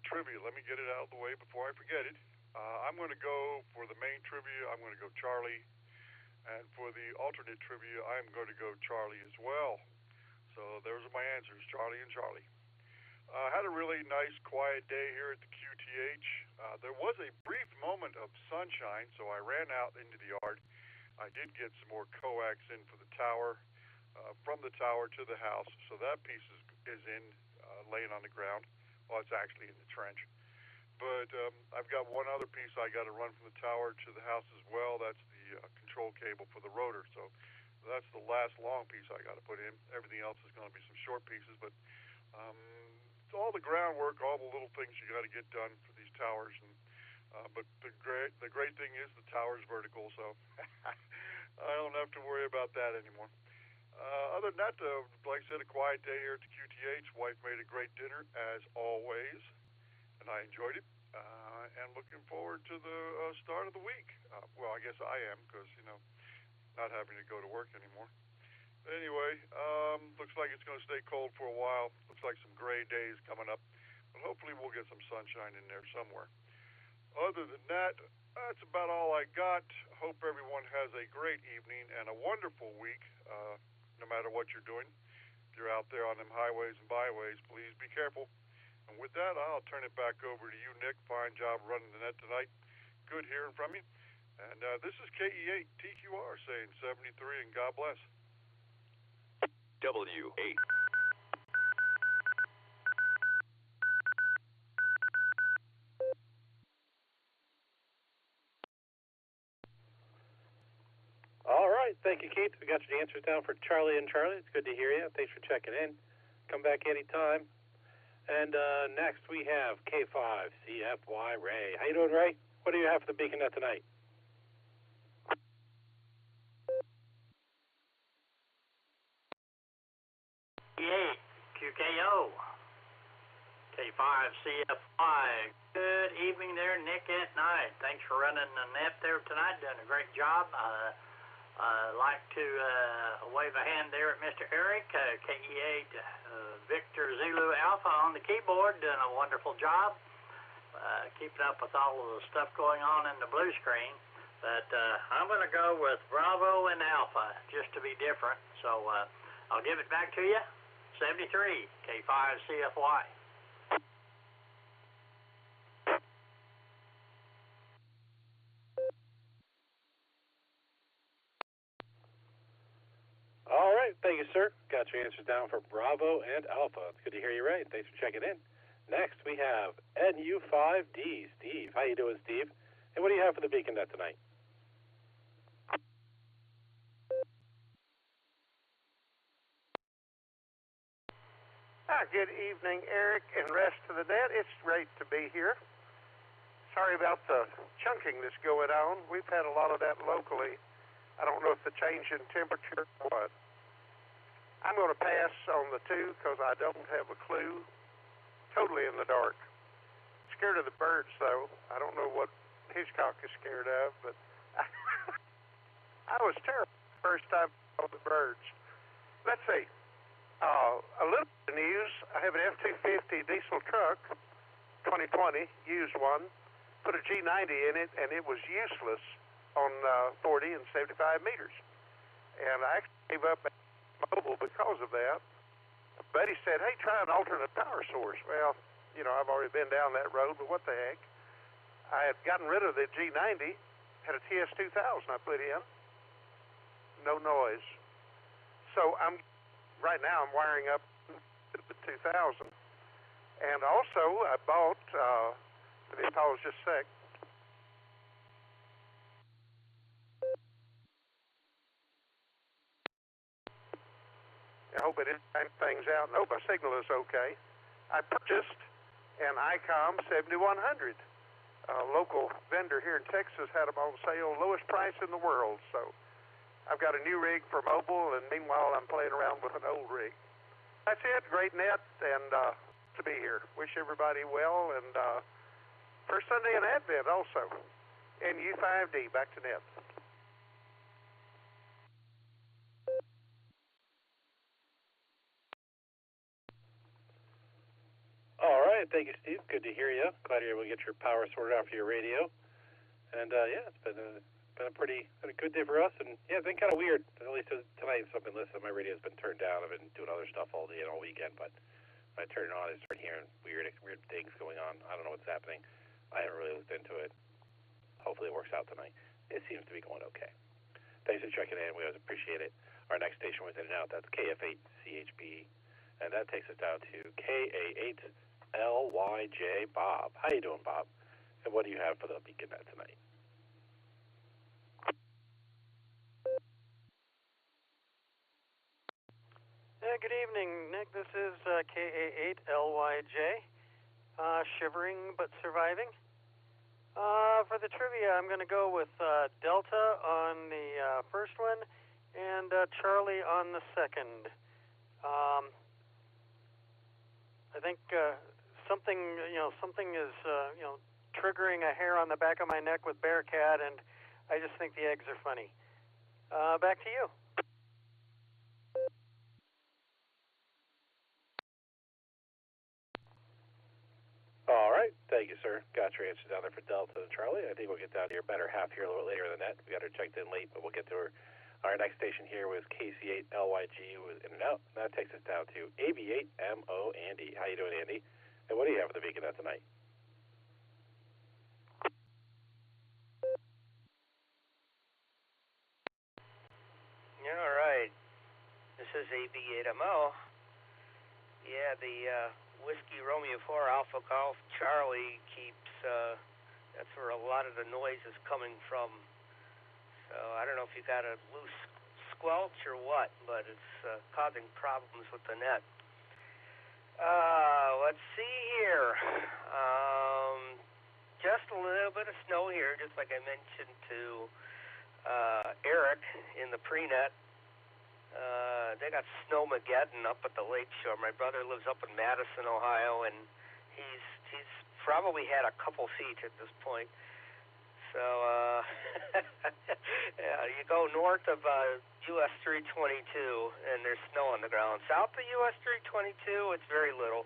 Trivia, let me get it out of the way before I forget it. I'm going to go for the main trivia, I'm going to go Charlie. And for the alternate trivia, I'm going to go Charlie as well. So those are my answers, Charlie and Charlie. Had a really nice, quiet day here at the QTH. There was a brief moment of sunshine, so I ran out into the yard. I did get some more coax in for the tower. From the tower to the house, so that piece is in, laying on the ground. Well, it's actually in the trench. But I've got one other piece I got to run from the tower to the house as well. That's the control cable for the rotor. So that's the last long piece I got to put in. Everything else is going to be some short pieces. But it's all the groundwork, all the little things you got to get done for these towers. And but the great thing is the tower's vertical, so I don't have to worry about that anymore. Other than that, like I said, a quiet day here at the QTH. Wife made a great dinner, as always, and I enjoyed it. And looking forward to the start of the week. Well, I guess I am, because, not having to go to work anymore. Anyway, looks like it's going to stay cold for a while. Looks like some gray days coming up. But hopefully we'll get some sunshine in there somewhere. Other than that, that's about all I got. Hope everyone has a great evening and a wonderful week. No matter what you're doing, if you're out there on them highways and byways, please be careful. And with that, I'll turn it back over to you, Nick. Fine job running the net tonight. Good hearing from you. And this is KE8TQR saying 73, and God bless. W8. All right, thank you, Keith. We got your answers down for Charlie and Charlie. It's good to hear you. Thanks for checking in. Come back anytime. And next we have K5CFY Ray. How you doing, Ray? What do you have for the Beacon Net tonight? QKO. K5CFY. Good evening there, Nick at Nite. Thanks for running the net there tonight. Doing a great job. I'd like to wave a hand there at Mr. Eric, KE8 Victor Zulu Alpha on the keyboard, doing a wonderful job. Keeping up with all of the stuff going on in the blue screen. But I'm going to go with Bravo and Alpha, just to be different. So I'll give it back to you. 73, K5CFY. All right, thank you, sir. Got your answers down for Bravo and Alpha. It's good to hear you, Ray. Thanks for checking in. Next, we have NU5D. Steve. How you doing, Steve? And what do you have for the Beacon Net tonight? Good evening, Eric and rest of the net. It's great to be here. Sorry about the chunking that's going on. We've had a lot of that locally. I don't know if the change in temperature or what. I'm going to pass on the two because I don't have a clue. Totally in the dark. Scared of the birds, though. I don't know what Hitchcock is scared of, but I was terrified the first time I saw the birds. Let's see. A little bit of news. I have an F-250 diesel truck, 2020, used one. Put a G90 in it, and it was useless on 40 and 75 meters. And I actually gave up mobile because of that. A buddy said, hey, try an alternate power source. Well, I've already been down that road, but what the heck? I had gotten rid of the G90, had a TS2000 I put in, no noise. So right now I'm wiring up the 2000. And also I bought, let me pause just a sec. I hope it didn't time things out. Nope, my signal is okay. I purchased an ICOM 7100. A local vendor here in Texas had them on sale, lowest price in the world. So I've got a new rig for mobile, and meanwhile I'm playing around with an old rig. That's it. Great net, and to be here. Wish everybody well, and first Sunday in Advent also. And U5D, back to net. All right, thank you, Steve. Good to hear you. Glad you're able to get your power sorted out for your radio. And yeah, it's been a good day for us. And yeah, it's been kind of weird. At least tonight, so I've been listening. My radio's been turned down. I've been doing other stuff all day and all weekend. But when I turn it on, I start hearing weird things going on. I don't know what's happening. I haven't really looked into it. Hopefully, it works out tonight. It seems to be going okay. Thanks for checking in. We always appreciate it. Our next station was in and out. That's KF8CHB, and that takes us down to KA8LYJ. Bob, how you doing, Bob? And what do you have for the Beacon Net tonight? Good evening, Nick. This is KA8LYJ, shivering but surviving. For the trivia, I'm going to go with Delta on the first one and Charlie on the second. I think something is triggering a hair on the back of my neck with Bearcat, and I just think the eggs are funny. Back to you. All right. Thank you, sir. Got your answers down there for Delta and Charlie. I think we'll get down to your better half here a little bit later than that. We got her checked in late, but we'll get to her. Our next station here was KC8LYG was in and out. That takes us down to AB8MO Andy. How you doing, Andy? And what do you have for the Beacon Net tonight? All right. This is AB8MO. Yeah, the Whiskey Romeo 4 Alpha Golf Charlie keeps, that's where a lot of the noise is coming from. So I don't know if you got a loose squelch or what, but it's causing problems with the net. Let's see here. Just a little bit of snow here, just like I mentioned to Eric in the pre-net. They got Snowmageddon up at the lake shore. My brother lives up in Madison, Ohio, and he's probably had a couple feet at this point. So yeah, you go north of US 322, and there's snow on the ground. South of US 322, it's very little.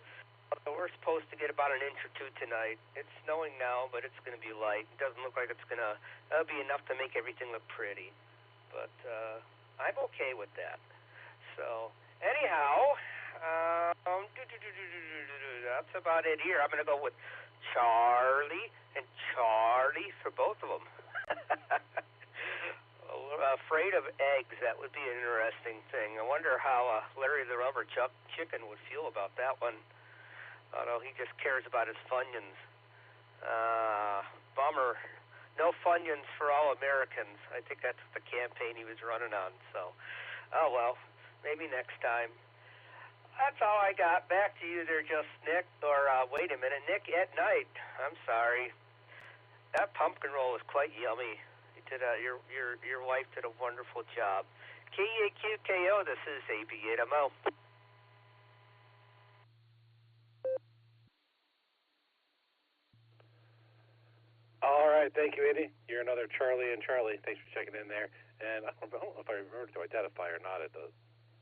We're supposed to get about an inch or two tonight. It's snowing now, but it's going to be light. It doesn't look like it's going to be enough to make everything look pretty. But I'm okay with that. So anyhow, that's about it here. I'm going to go with Charlie and Charlie for both of them. Afraid of eggs. That would be an interesting thing. I wonder how Larry the Rubber Chicken would feel about that one. Although he just cares about his Funyuns. Bummer. No Funyuns for all Americans. I think that's the campaign he was running on. So, oh well. Maybe next time. That's all I got. Back to you there, just Nick. Or wait a minute, Nick at Night. I'm sorry. That pumpkin roll was quite yummy. You did your wife did a wonderful job. KEAQKO. This is AB8MO. All right, thank you, Andy. You're another Charlie and Charlie. Thanks for checking in there. And I don't know if I remember to identify or not at the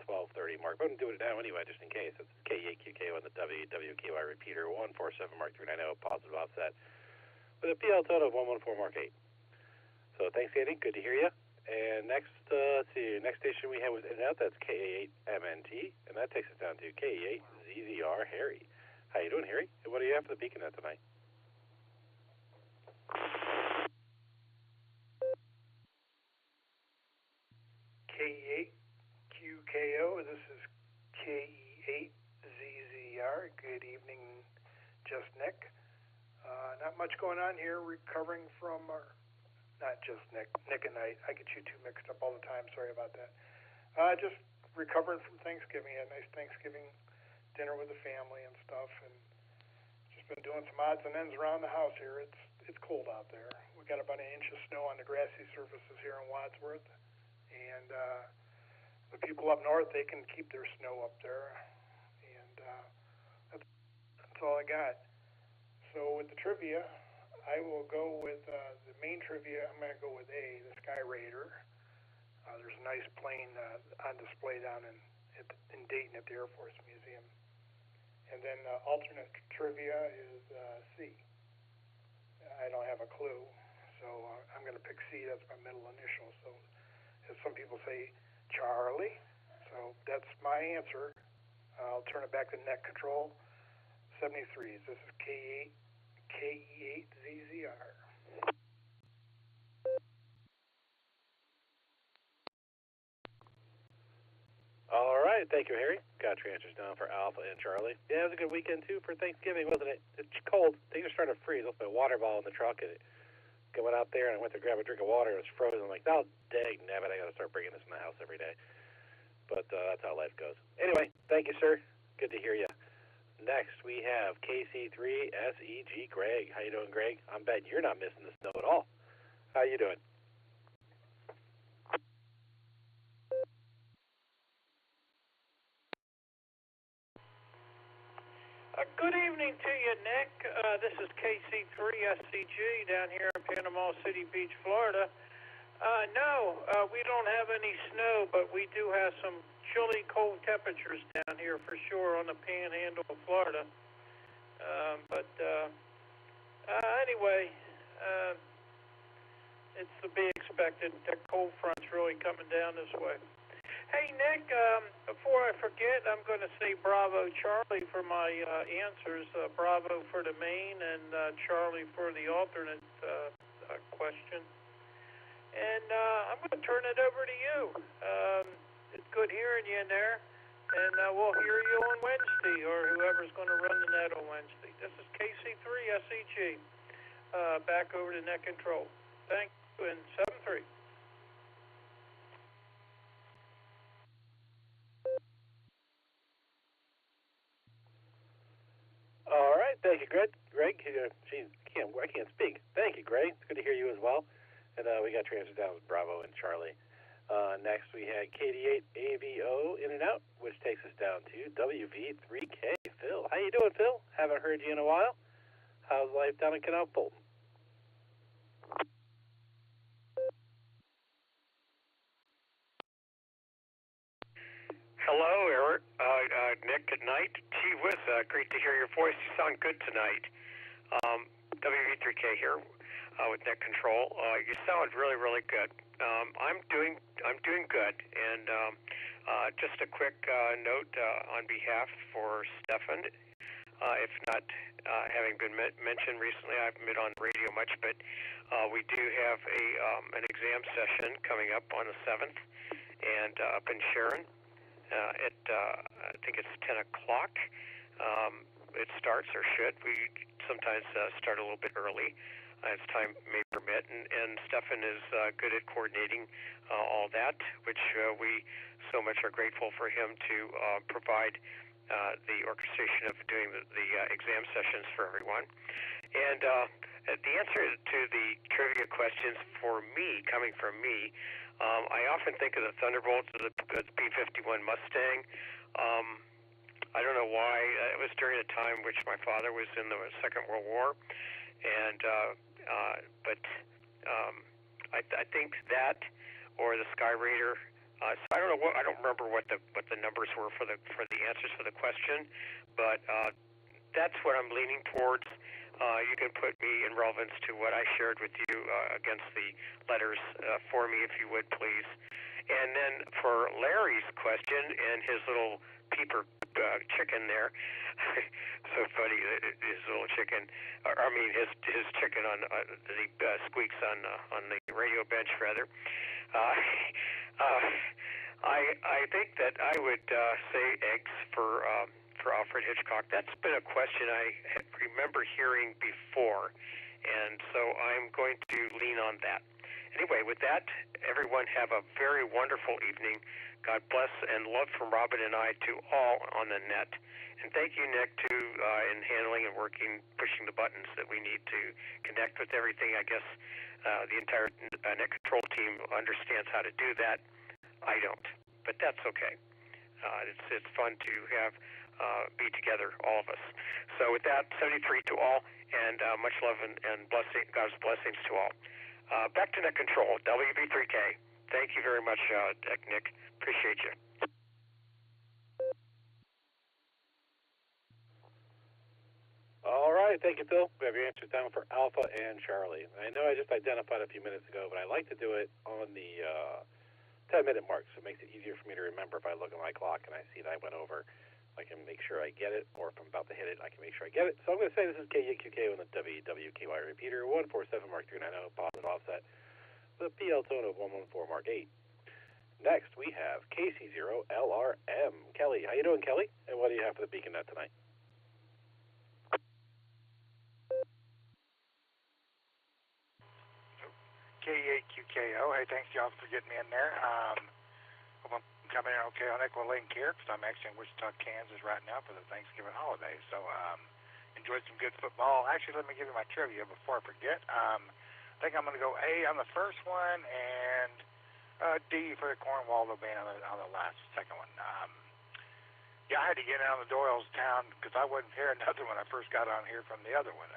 12:30 mark, but I'm doing it now anyway, just in case. It's KEAQK on the WWKY repeater, 147 Mark 390, positive offset, with a PL total of 114 Mark 8. So thanks, Andy. Good to hear you. And next, let's see, next station we have was In-N-Out. That's KA8MNT, and that takes us down to KA8ZZR Harry. How you doing, Harry? And what do you have for the Beacon Net tonight? K8QKO. This is KE8ZZR. Good evening, Just Nick. Not much going on here. Recovering from not just Nick and Nite. I get you two mixed up all the time. Sorry about that. Just recovering from Thanksgiving. Had a nice Thanksgiving dinner with the family and stuff, and just been doing some odds and ends around the house here. It's cold out there. We got about an inch of snow on the grassy surfaces here in Wadsworth, and the people up north, they can keep their snow up there, and that's all I got. So with the trivia, I will go with the main trivia. I'm going to go with A, the Sky Raider. There's a nice plane on display down in Dayton at the Air Force Museum. And then alternate trivia is C. I don't have a clue, so I'm going to pick C. That's my middle initial. So as some people say, Charlie. So that's my answer. I'll turn it back to net control. 73s. This is KE8ZZR. All right, thank you, Harry. Got your answers down for Alpha and Charlie. Yeah, it was a good weekend, too, for Thanksgiving, wasn't it? It's cold. Things are starting to freeze. I left my water bottle in the truck, and I went out there, and I went to grab a drink of water. It was frozen. I'm like, oh, dang, nabbit, I got to start bringing this in the house every day. But that's how life goes. Anyway, thank you, sir. Good to hear you. Next, we have KC3SEG Greg. How you doing, Greg? I'm betting you're not missing the snow at all. How you doing? Good evening to you, Nick. This is KC3SCG down here in Panama City Beach, Florida. No, we don't have any snow, but we do have some chilly, cold temperatures down here for sure on the panhandle of Florida. Anyway, it's to be expected. That cold front's really coming down this way. Hey, Nick, before I forget, I'm going to say Bravo Charlie for my answers. Bravo for the main and Charlie for the alternate question. And I'm going to turn it over to you. It's good hearing you in there. And we'll hear you on Wednesday, or whoever's going to run the net on Wednesday. This is KC3SEG. Back over to net control. Thank you, and 7-3. All right, thank you, Greg. I can't speak. Thank you, Greg. It's good to hear you as well. And we got your answers down with Bravo and Charlie. Next, we had KD8AVO in and out, which takes us down to WV3K. Phil, how you doing, Phil? Haven't heard you in a while. How's life down in Canal Bolton? Hello, Eric. Nick at Nite. Gee whiz, great to hear your voice. You sound good tonight. WV3K here with Net Control. You sound really, really good. I'm doing good, and just a quick note on behalf for Stefan. If not having been mentioned recently, I haven't been on the radio much, but we do have an exam session coming up on the 7th, and up in Sharon. At I think it's 10 o'clock. It starts, or should. We sometimes start a little bit early as time may permit, and Stefan is good at coordinating all that, which we so much are grateful for him to provide the orchestration of doing the exam sessions for everyone. And the answer to the trivia questions for me, coming from me, I often think of the Thunderbolt as the B-51 Mustang. I don't know why. It was during a time which my father was in the Second World War, and I think that or the Sky Raider. So I don't know I don't remember what the numbers were for the answers for the question, but that's what I'm leaning towards. you can put me in relevance to what I shared with you against the letters for me, if you would, please. And then for Larry's question and his little peeper chicken there, so funny, his little chicken. I mean, his chicken on the squeaks on the radio bench, rather. I think that I would say eggs for Alfred Hitchcock. That's been a question I remember hearing before, and so I'm going to lean on that. Anyway, with that, everyone have a very wonderful evening. God bless and love from Robin and I to all on the net. And thank you, Nick, too, in handling and working, pushing the buttons that we need to connect with everything. I guess the entire net control team understands how to do that. I don't, but that's okay. It's fun to have be together, all of us. So with that, 73 to all, and much love and blessing, God's blessings to all. Back to net control, WV3K. Thank you very much, Nick. Appreciate you. All right, thank you, Phil. We have your answers down for Alpha and Charlie. I know I just identified a few minutes ago, but I like to do it on the 10-minute mark, so it makes it easier for me to remember if I look at my clock and I see that I went over. I can make sure I get it, or if I'm about to hit it, I can make sure I get it. So I'm going to say this is KEQK on the WWKY repeater, 147 Mark 390, positive offset, the PL tone of 114 Mark 8. Next, we have KC0LRM. Kelly, how you doing, Kelly? And what do you have for the Beacon Net tonight? K8QKO. Hey, thanks, y'all, for getting me in there. Hope I'm coming in okay on Echolink here, because I'm actually in Wichita, Kansas right now for the Thanksgiving holiday. So, enjoyed some good football. Actually, let me give you my trivia before I forget. I think I'm going to go A on the first one, and D for the Cornwall band on the second one. Yeah, I had to get out of the Doylestown because I wasn't hearing nothing when I first got on here from the other one.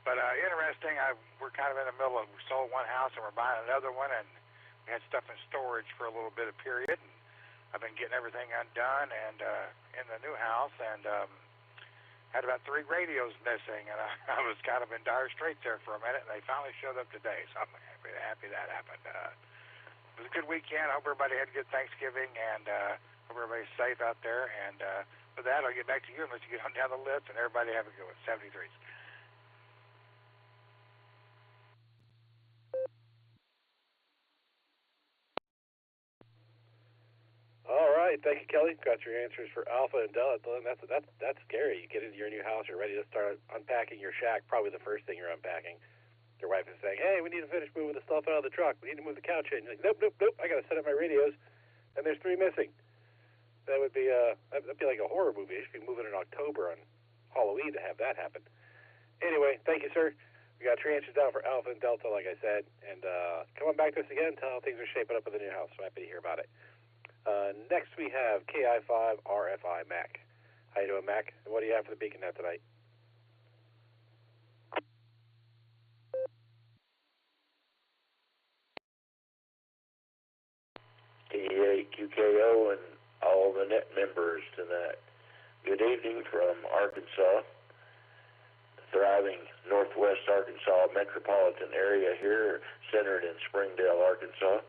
But interesting, we're kind of in the middle of, we sold one house and we're buying another one, and we had stuff in storage for a little bit of period. And I've been getting everything undone and in the new house, and had about 3 radios missing, and I was kind of in dire straits there for a minute, and they finally showed up today, so I'm happy that happened. It was a good weekend. I hope everybody had a good Thanksgiving, and hope everybody's safe out there. And with that, I'll get back to you and let you get on down the list, and everybody have a good one. 73s. All right, thank you, Kelly. Got your answers for Alpha and Delta, and that's scary. You get into your new house, you're ready to start unpacking your shack. Probably the first thing you're unpacking. Your wife is saying, "Hey, we need to finish moving the stuff out of the truck. We need to move the couch in." You're like, "Nope. I got to set up my radios," and there's 3 missing. That would be that'd be like a horror movie. You should be moving in October on Halloween to have that happen. Anyway, thank you, sir. We got your answers down for Alpha and Delta, like I said, and come on back to us again and tell how things are shaping up in the new house. So happy to hear about it. Next we have KI5 RFI Mac. How you doing, Mac? And what do you have for the Beacon Net tonight? KEQKO and all the net members tonight. Good evening from Arkansas, the thriving northwest Arkansas metropolitan area here, centered in Springdale, Arkansas.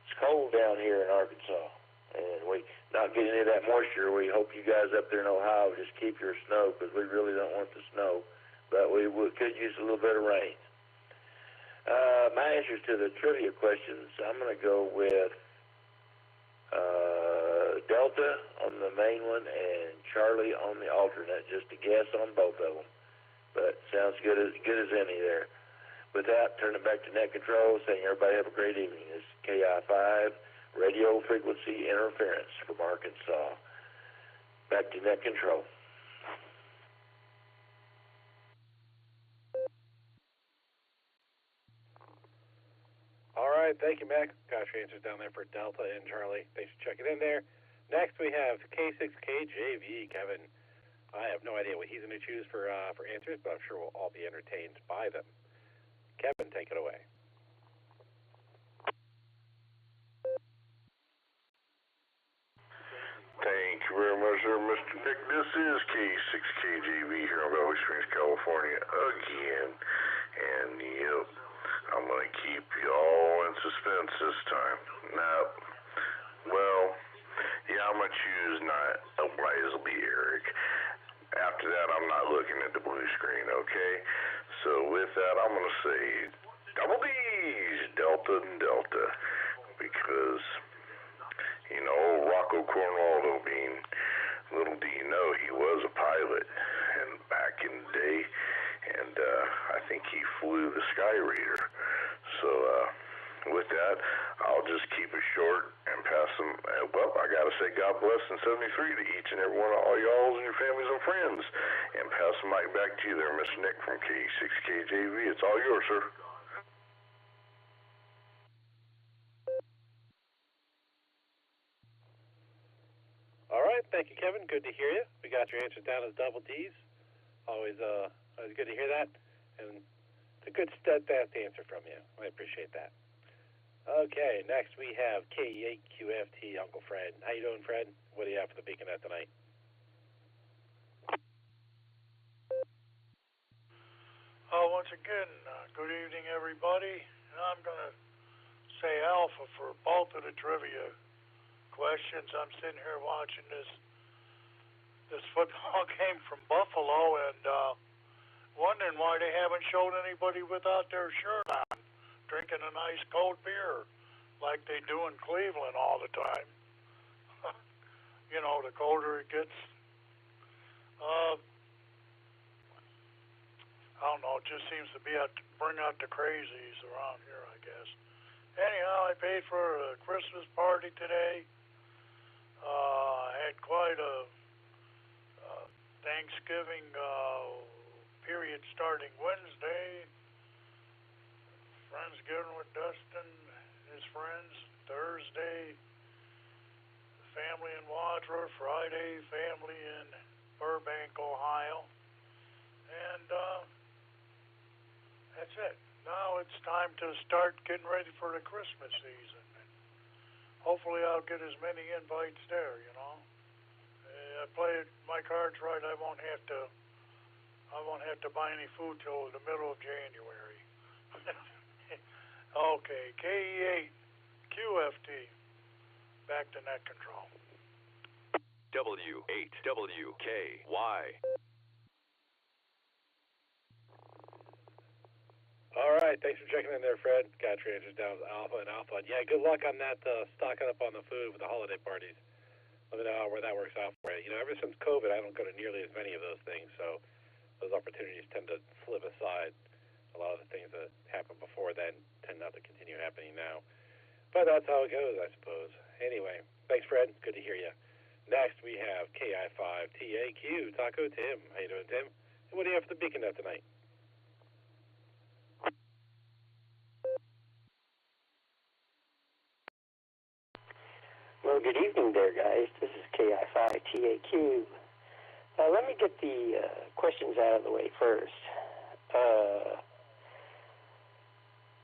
It's cold down here in Arkansas, and we not getting any of that moisture. We hope you guys up there in Ohio just keep your snow, because we really don't want the snow, but we could use a little bit of rain. My answers to the trivia questions, I'm going to go with Delta on the main one and Charlie on the alternate, just a guess on both of them, but sounds good as any there. With that, turn it back to net control, saying everybody have a great evening. This is KI5 radio frequency interference from Arkansas. Back to net control. All right, thank you, Mac. Got your answers down there for Delta and Charlie. Thanks for checking in there. Next, we have K6KJV, Kevin. I have no idea what he's going to choose for answers, but I'm sure we'll all be entertained by them. Kevin, take it away. Thank you very much, sir, Mr. Nick. This is K6KJV here in Valley Springs, California again. And yep, I'm going to keep you all in suspense this time. Now, well, yeah, I'm going to choose not wisely, Eric. After that, I'm not looking at the blue screen, okay? So with that, I'm going to say double D's, Delta and Delta. Because, you know, Rocco Cornwaldo being, little do you know, he was a pilot and back in the day, and I think he flew the Sky Raider. So with that, I'll just keep it short and pass them. Well, I gotta say God bless and 73 to each and every one of all y'all and your families and friends, and pass the mic back to you there, Mr. Nick from K6KJV. It's all yours, sir. All right, thank you, Kevin. Good to hear you. We got your answers down as double D's. Always good to hear that, and it's a good steadfast answer from you. I appreciate that. Okay, next we have K8QFT, Uncle Fred. How you doing, Fred? What do you have for the Beaconette tonight? Once again, good evening, everybody. I'm going to say alpha for both of the trivia questions. I'm sitting here watching this football game from Buffalo and wondering why they haven't showed anybody without their shirt on, drinking a nice cold beer like they do in Cleveland all the time. You know, the colder it gets. I don't know, it just seems to bring out the crazies around here, I guess. Anyhow, I paid for a Christmas party today. I had quite a Thanksgiving period starting Wednesday. Friendsgiving with Dustin and his friends. Thursday, family in Wadsworth. Friday, family in Burbank, Ohio. And that's it. Now it's time to start getting ready for the Christmas season. And hopefully I'll get as many invites there, you know. I play my cards right. I won't have to buy any food till the middle of January. Okay, KE8 QFT. Back to net control. W8WKY. All right, thanks for checking in there, Fred. Got your answers down as Alpha and Alpha. And yeah, good luck on that stocking up on the food with the holiday parties. Let me know where that works out for you. You know, ever since COVID, I don't go to nearly as many of those things, so those opportunities tend to slip aside. A lot of the things that happened before then tend not to continue happening now. But that's how it goes, I suppose. Anyway, thanks, Fred. Good to hear you. Next, we have KI5TAQ, Taco Tim. How you doing, Tim? And what do you have for the Beaconette tonight? Well, good evening there, guys. This is KI5TAQ. Let me get the questions out of the way first.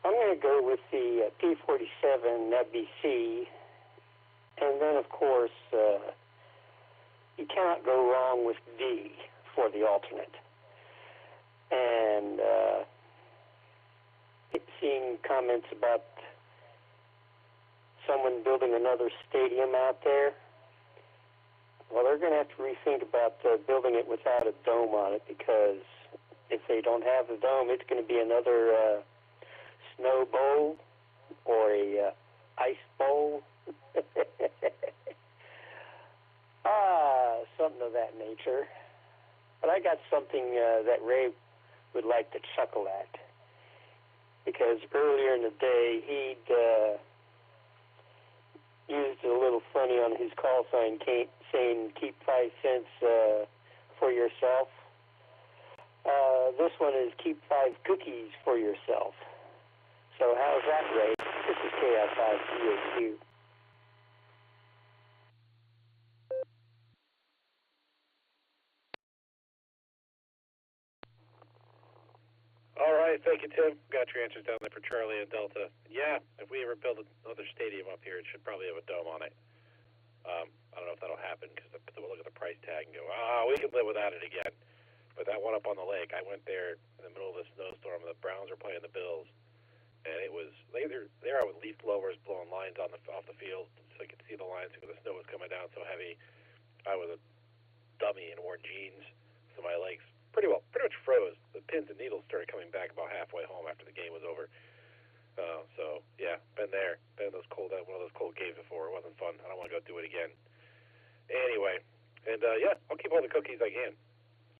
I'm going to go with the P47 FBC, and then, of course, you cannot go wrong with D for the alternate. And seeing comments about someone building another stadium out there, well, they're going to have to rethink about building it without a dome on it, because if they don't have the dome, it's going to be another snow bowl or a ice bowl. Something of that nature. But I got something that Ray would like to chuckle at, because earlier in the day he'd used a little funny on his call sign saying keep 5 cents for yourself. This one is keep 5 cookies for yourself. So how's that, Ray? This is KI5TAQ. All right, thank you, Tim. Got your answers down there for Charlie and Delta. Yeah, if we ever build another stadium up here, it should probably have a dome on it. I don't know if that'll happen because we'll look at the price tag and go, we can live without it again. But that one up on the lake, I went there in the middle of the snowstorm. The Browns were playing the Bills, and it was there with leaf blowers blowing lines off the field so I could see the lines because the snow was coming down so heavy. I was a dummy and wore jeans, so my legs pretty much froze. The pins and needles started coming back about halfway home after the game was over. So yeah, been there, been in one of those cold games before. It wasn't fun. I don't want to go do it again. Anyway, and yeah, I'll keep all the cookies I can.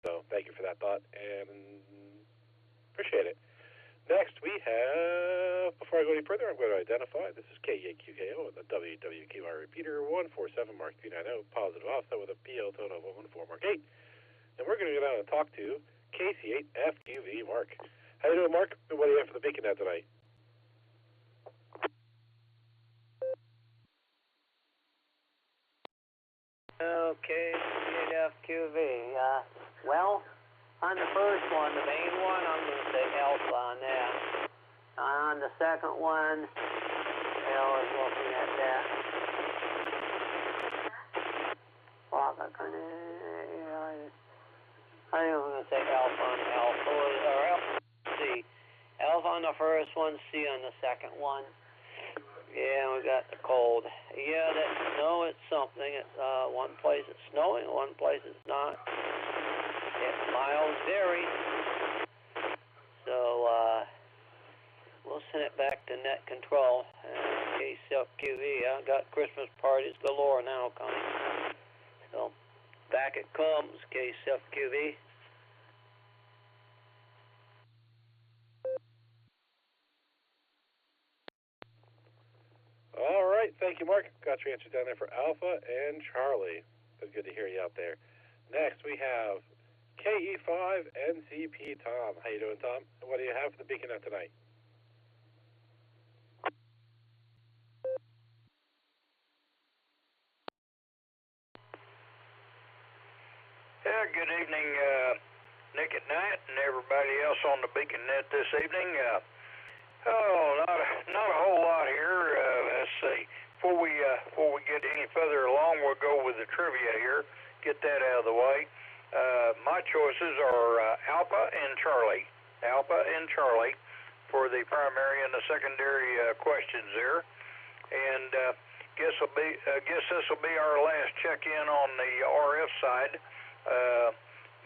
So thank you for that thought, and appreciate it. Next we have, before I go any further, I'm going to identify. This is KEAQKO with the WWQR repeater 147 Mark 390, positive offset with a PL tone of 14 Mark 8. And we're going to go down and talk to KC8FQV Mark. How you doing, Mark? What do you have for the Beacon Net tonight? Okay, FQV. Well, on the first one, the main one, I'm going to say alpha on that. On the second one, I was looking at that. I think I'm going to say alpha on alpha, or alpha C. Alpha on the first one, C on the second one. Yeah, we got the cold. Yeah, that snow, it's something. It's one place it's snowing, one place it's not. It miles vary. So we'll send it back to net control. KCFQV, I got Christmas parties galore now coming. So back it comes, KCFQV. All right, thank you, Mark. Got your answer down there for Alpha and Charlie. So good to hear you out there. Next, we have KE5NCP Tom. How you doing, Tom? What do you have for the Beacon Net tonight? Yeah, good evening, Nick at Night and everybody else on the Beacon Net this evening. Not a whole lot here. Let's see. Before we get any further along, we'll go with the trivia here. Get that out of the way. My choices are Alpha and Charlie. Alpha and Charlie for the primary and the secondary questions there. And guess this will be our last check-in on the RF side.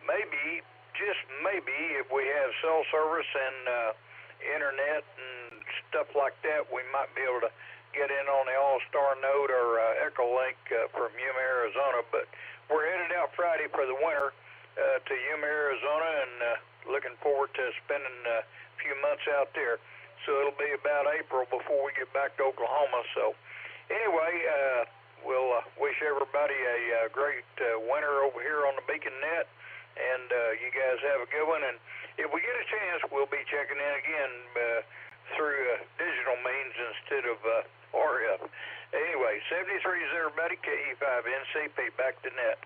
Maybe, just maybe, if we have cell service and internet and stuff like that, we might be able to get in on the Allstar Node or Echolink from Yuma, Arizona. But we're headed out Friday for the winter to Yuma, Arizona, and looking forward to spending a few months out there. So it'll be about April before we get back to Oklahoma. So anyway, we'll wish everybody a great winter over here on the Beacon Net, and you guys have a good one. And if we get a chance, we'll be checking in again through digital means instead of RF. Anyway, 73 is everybody, KE5NCP, back to net.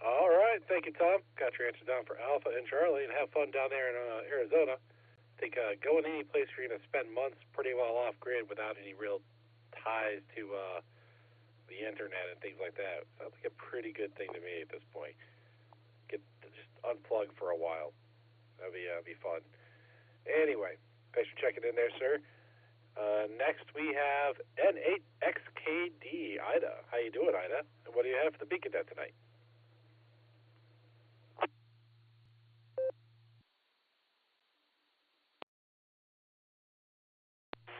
All right, thank you, Tom. Got your answer down for Alpha and Charlie, and have fun down there in Arizona. I think going any place where you're going to spend months pretty well off-grid without any real ties to the internet and things like that sounds like a pretty good thing to me at this point. Get to just unplug for a while. That'd be fun. Anyway, thanks for checking in there, sir. Next we have N8XKD, Ida. How you doing, Ida? And what do you have for the Beacon Net tonight?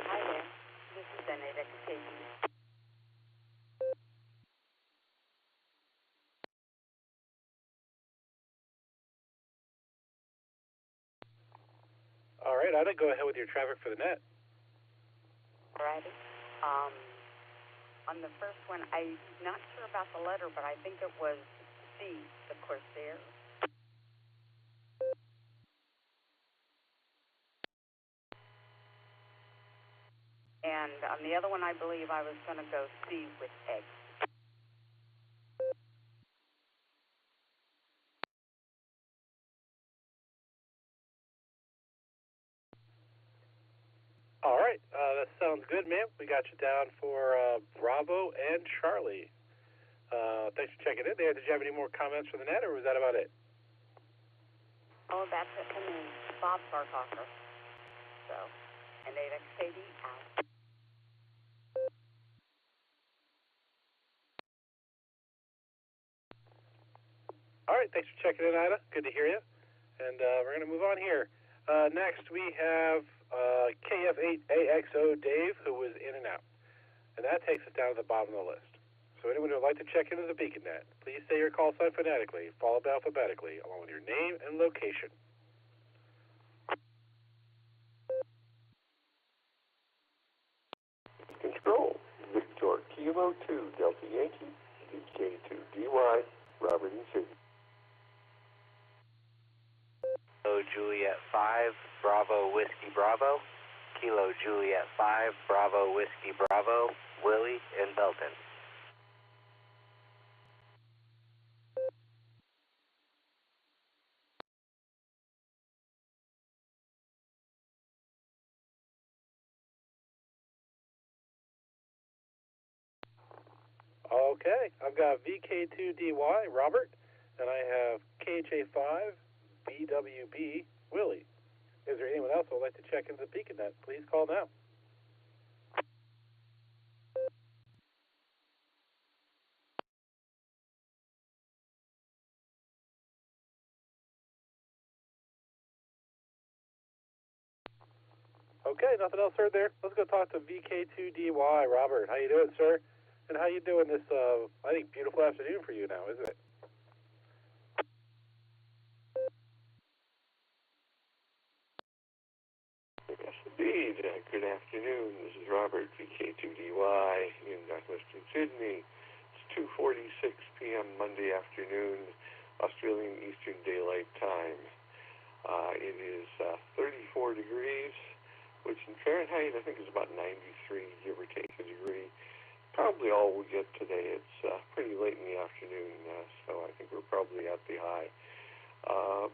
Hi there. This is N8XKD. All right, Ida, go ahead with your traffic for the net. Alrighty. On the first one, I'm not sure about the letter, but I think it was C, the Corsair. And on the other one, I believe I was going to go C with egg. right, that sounds good, man. We got you down for Bravo and Charlie. Thanks for checking in there. Did you have any more comments for the net, or was that about it? Oh, that's it for me. Bob's our talker. So, and AXKD out. All right, thanks for checking in, Ida. Good to hear you. And we're going to move on here. Next, we have KF8AXO Dave, who was in and out. And that takes us down to the bottom of the list. So anyone who would like to check into the BeaconNet, please say your call sign phonetically, followed alphabetically, along with your name and location. Control, Victor Kilo 2, Delta Yankee, VK2DY, Robert and Sydney. Kilo Juliet 5, Bravo Whiskey Bravo, Kilo Juliet 5, Bravo Whiskey Bravo, Willie and Belton. Okay, I've got VK2DY, Robert, and I have KHA5, BWB, Willie. Is there anyone else who would like to check into the BeaconNet? Please call now. Okay, nothing else heard there. Let's go talk to VK2DY, Robert. How you doing, sir? And how you doing this, I think, beautiful afternoon for you now, isn't it? Yes, indeed. Good afternoon. This is Robert, VK2DY, in Northwestern Sydney. It's 2:46 p.m. Monday afternoon, Australian Eastern Daylight Time. It is 34 degrees, which in Fahrenheit I think is about 93, give or take a degree. Probably all we'll get today. It's pretty late in the afternoon, so I think we're probably at the high.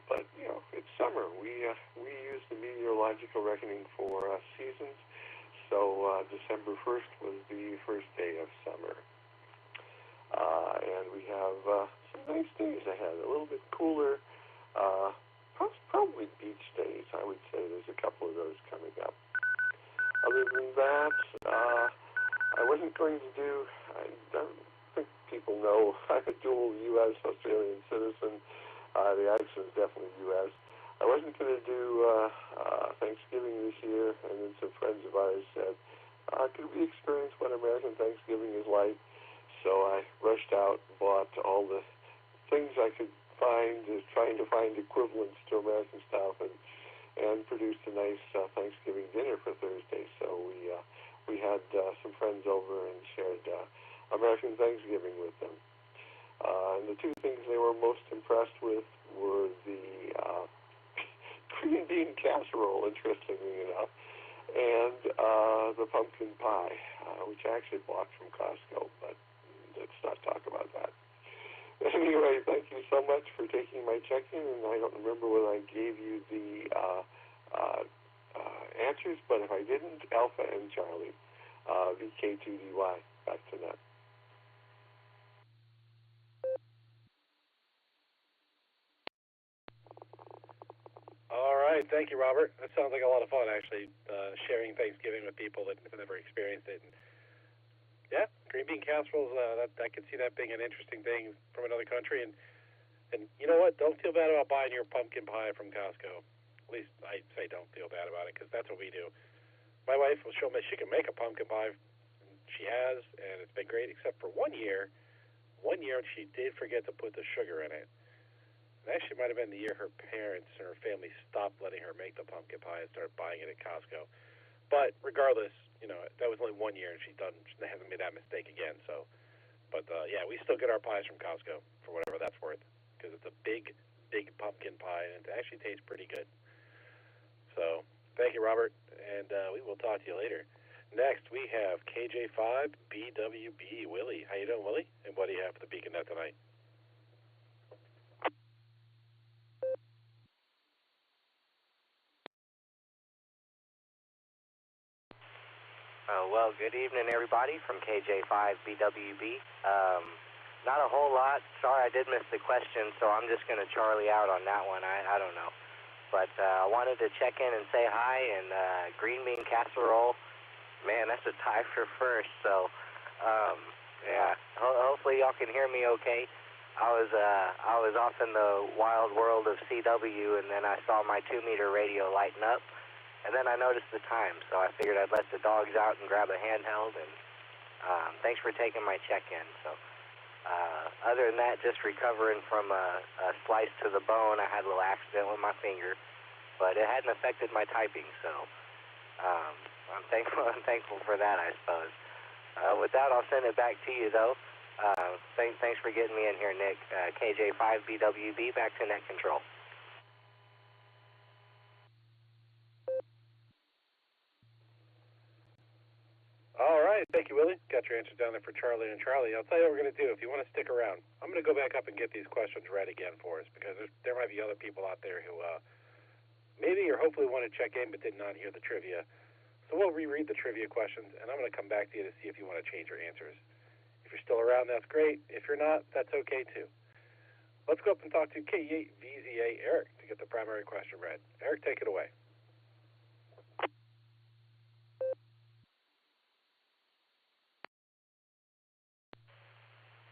But, you know, it's summer. We use the meteorological reckoning for seasons, so December 1st was the first day of summer. And we have some nice days ahead, a little bit cooler, probably beach days, I would say. There's a couple of those coming up. Other than that, I wasn't going to do, I don't think people know, I'm a dual U.S. Australian citizen. The accent is definitely U.S. I wasn't going to do Thanksgiving this year, and then some friends of ours said, could we experience what American Thanksgiving is like? So I rushed out and bought all the things I could find, trying to find equivalents to American stuff, and produced a nice Thanksgiving dinner for Thursday. So we had some friends over and shared American Thanksgiving with them. And the two things they were most impressed with were the green bean casserole, interestingly enough, and the pumpkin pie, which I actually bought from Costco, but let's not talk about that. Anyway, thank you so much for taking my check-in, and I don't remember whether I gave you the answers, but if I didn't, Alpha and Charlie, VK2DY, back to net. All right, thank you, Robert. That sounds like a lot of fun, actually, sharing Thanksgiving with people that have never experienced it. And yeah, green bean casseroles, I can see that being an interesting thing from another country. And you know what? Don't feel bad about buying your pumpkin pie from Costco. At least I say don't feel bad about it, because that's what we do. My wife will show me she can make a pumpkin pie. She has, and it's been great, except for 1 year. 1 year she did forget to put the sugar in it. It actually might have been the year her parents and her family stopped letting her make the pumpkin pie and started buying it at Costco. But regardless, you know, that was only 1 year, and she hasn't made that mistake again. So, but yeah, we still get our pies from Costco for whatever that's worth, because it's a big, big pumpkin pie, and it actually tastes pretty good. So, thank you, Robert, and we will talk to you later. Next, we have KJ5 BWB Willie. How you doing, Willie? And what do you have for the BeaconNet tonight? Well, good evening, everybody, from KJ5BWB. Not a whole lot. Sorry, I did miss the question, so I'm just going to Charlie out on that one. I don't know. But I wanted to check in and say hi, and green bean casserole, man, that's a tie for first. So, yeah, hopefully y'all can hear me okay. I was off in the wild world of CW, and then I saw my 2-meter radio lighten up, and then I noticed the time, so I figured I'd let the dogs out and grab a handheld, and thanks for taking my check-in. So, other than that, just recovering from a slice to the bone. I had a little accident with my finger, but it hadn't affected my typing, so I'm thankful for that, I suppose. With that, I'll send it back to you, though. Thanks for getting me in here, Nick. KJ5BWB, back to net control. All right, thank you, Willie. Got your answers down there for Charlie and Charlie. I'll tell you what we're going to do. If you want to stick around, I'm going to go back up and get these questions read again for us, because there might be other people out there who maybe or hopefully want to check in but did not hear the trivia. So we'll reread the trivia questions, and I'm going to come back to you to see if you want to change your answers. If you're still around, that's great. If you're not, that's okay, too. Let's go up and talk to KE8VZA Eric to get the primary question read. Eric, take it away.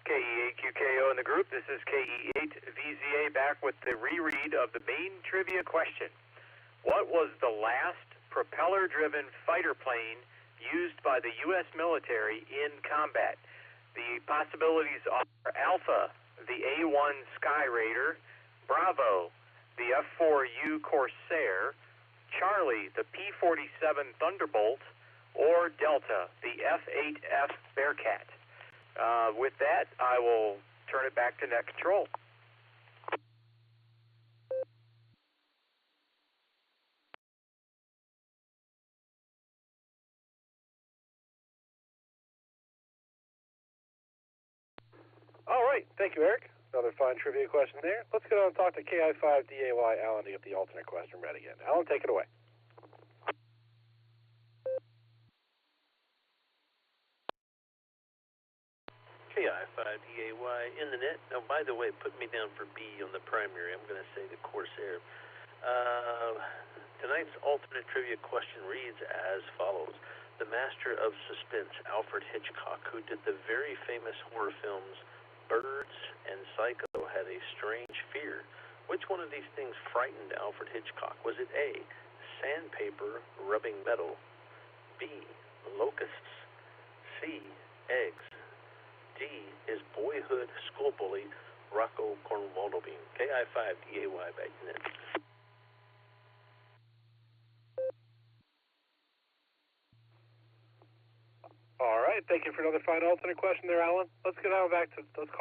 KE8QKO in the group. This is KE8VZA back with the reread of the main trivia question. What was the last propeller-driven fighter plane used by the U.S. military in combat? The possibilities are Alpha, the A-1 Skyraider, Bravo, the F-4U Corsair, Charlie, the P-47 Thunderbolt, or Delta, the F-8F Bearcat. With that, I will turn it back to net control. All right, thank you, Eric. Another fine trivia question there. Let's go on and talk to KI5DAY Alan to get the alternate question read again. Alan, take it away. KI5DAY in the net. Now, by the way, put me down for B on the primary. I'm going to say the Corsair. Tonight's alternate trivia question reads as follows. The master of suspense, Alfred Hitchcock, who did the very famous horror films Birds and Psycho, had a strange fear. Which one of these things frightened Alfred Hitchcock? Was it A, sandpaper rubbing metal, B, locusts, C, eggs, D, his boyhood school bully, Rocco Cornwaldobine? KI5DAY back to net. All right, thank you for another fine alternate question there, Alan. Let's call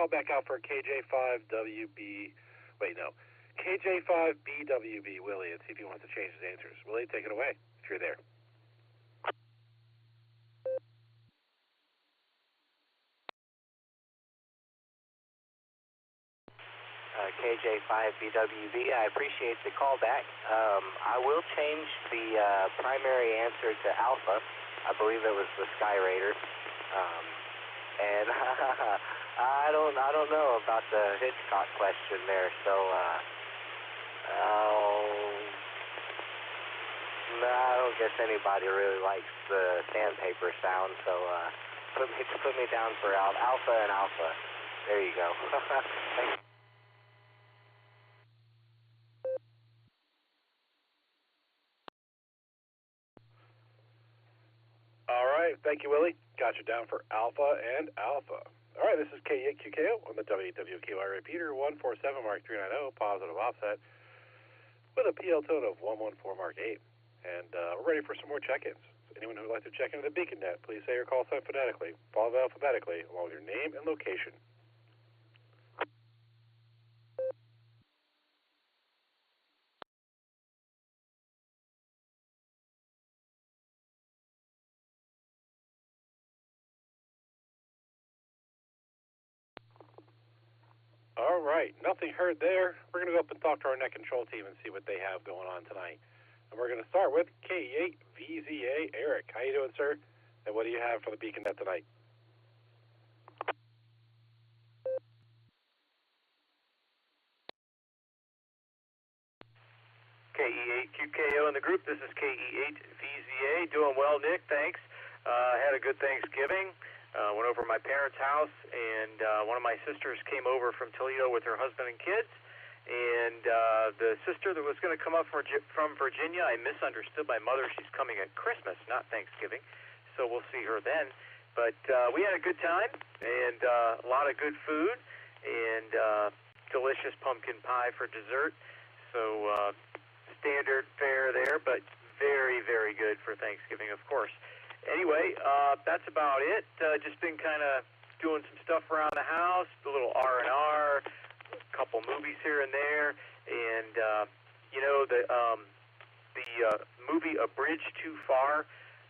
back out for KJ5WB. Wait, no. KJ5BWB, Willie, and see if he wants to change his answers. Willie, take it away if you're there. KJ5BWB, I appreciate the call back. I will change the primary answer to Alpha. I believe it was the Skyraider. And I don't know about the Hitchcock question there, so I don't guess anybody really likes the sandpaper sound, so put me down for Alpha and Alpha. There you go. Thanks. All right, thank you, Willie. Got you down for Alpha and Alpha. All right, this is K8QKO on the WWQI repeater, 147 Mark 390, positive offset, with a PL tone of 114 Mark 8. And we're ready for some more check-ins. Anyone who would like to check into the Beacon Net, please say your call sign phonetically, followed alphabetically, along with your name and location. All right, nothing heard there. We're going to go up and talk to our net control team and see what they have going on tonight. And we're going to start with K8VZA Eric. How you doing, sir? and what do you have for the BeaconNet tonight? KE8QKO in the group. This is KE8VZA. Doing well, Nick. Thanks. Had a good Thanksgiving. Went over to my parents' house, and one of my sisters came over from Toledo with her husband and kids. And the sister that was going to come up from Virginia, I misunderstood my mother. She's coming at Christmas, not Thanksgiving. So we'll see her then. But we had a good time, and a lot of good food, and delicious pumpkin pie for dessert. So standard fare there, but very, very good for Thanksgiving, of course. Anyway, that's about it. Just been kind of doing some stuff around the house, a little R&R, a couple movies here and there, and the movie A Bridge Too Far,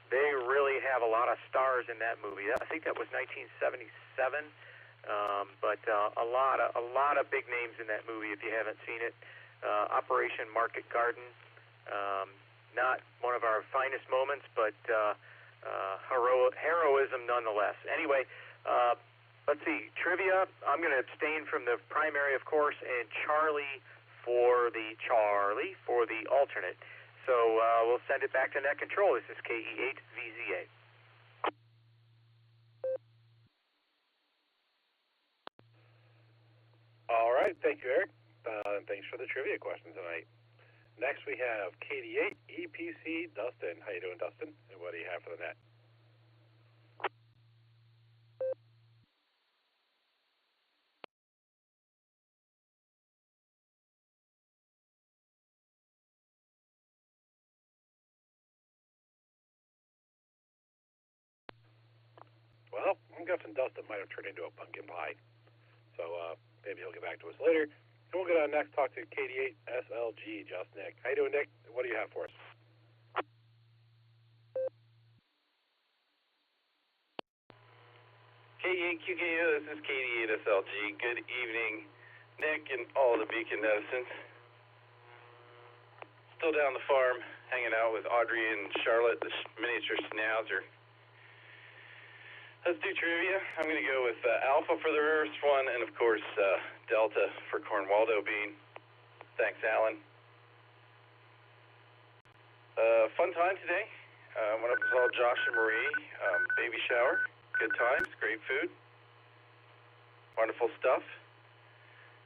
they really have a lot of stars in that movie. I think that was 1977, but a lot of big names in that movie if you haven't seen it. Operation Market Garden, not one of our finest moments, but heroism nonetheless. Anyway, let's see, trivia. I'm going to abstain from the primary, of course, and Charlie for the alternate. So we'll send it back to Net Control. This is KE8VZA. All right, thank you, Eric. And thanks for the trivia question tonight. Next, we have KD8EPC Dustin. How you doing, Dustin? And what do you have for the net? Well, I'm guessing Dustin might have turned into a pumpkin pie. So maybe he'll get back to us later. And we'll get on next, talk to KD8SLG, just Nick. How you doing, Nick? What do you have for us? KE8QKO, this is KD8SLG. Good evening, Nick and all the Beacon Netizens. Still down the farm, hanging out with Audrey and Charlotte, the miniature schnauzer. Let's do trivia. I'm going to go with Alpha for the first one, and of course Delta for Cornwaldo bean. Thanks, Alan. Fun time today. Went up and saw Josh and Marie. Baby shower. Good times. Great food. Wonderful stuff.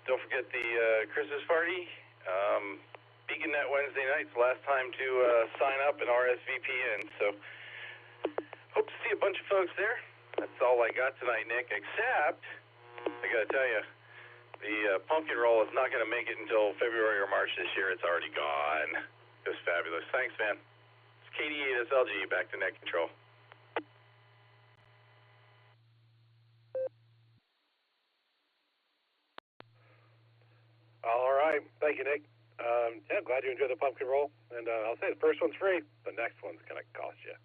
Don't forget the Christmas party. BeaconNet Wednesday night's the last time to sign up and RSVP in. So hope to see a bunch of folks there. That's all I got tonight, Nick, except, I got to tell you, the pumpkin roll is not going to make it until February or March this year. It's already gone. It was fabulous. Thanks, man. It's KD8SLG, back to Net Control. All right. Thank you, Nick. Yeah, glad you enjoyed the pumpkin roll. And I'll say the first one's free. The next one's going to cost you.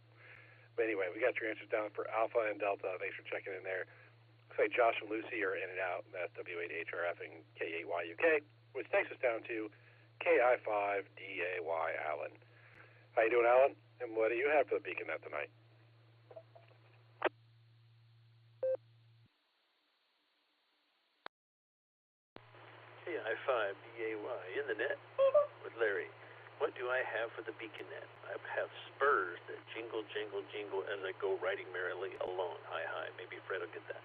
But anyway, we got your answers down for Alpha and Delta. Thanks for checking in there. Looks like Josh and Lucy are in and out. That's W8HRF and K8YUK, which takes us down to KI5DAY Alan. How you doing, Alan? And what do you have for the BeaconNet tonight? KI5DAY in the net with Larry. What do I have for the BeaconNet? I have spurs that jingle, jingle, jingle as I go riding merrily alone. Hi. Maybe Fred will get that.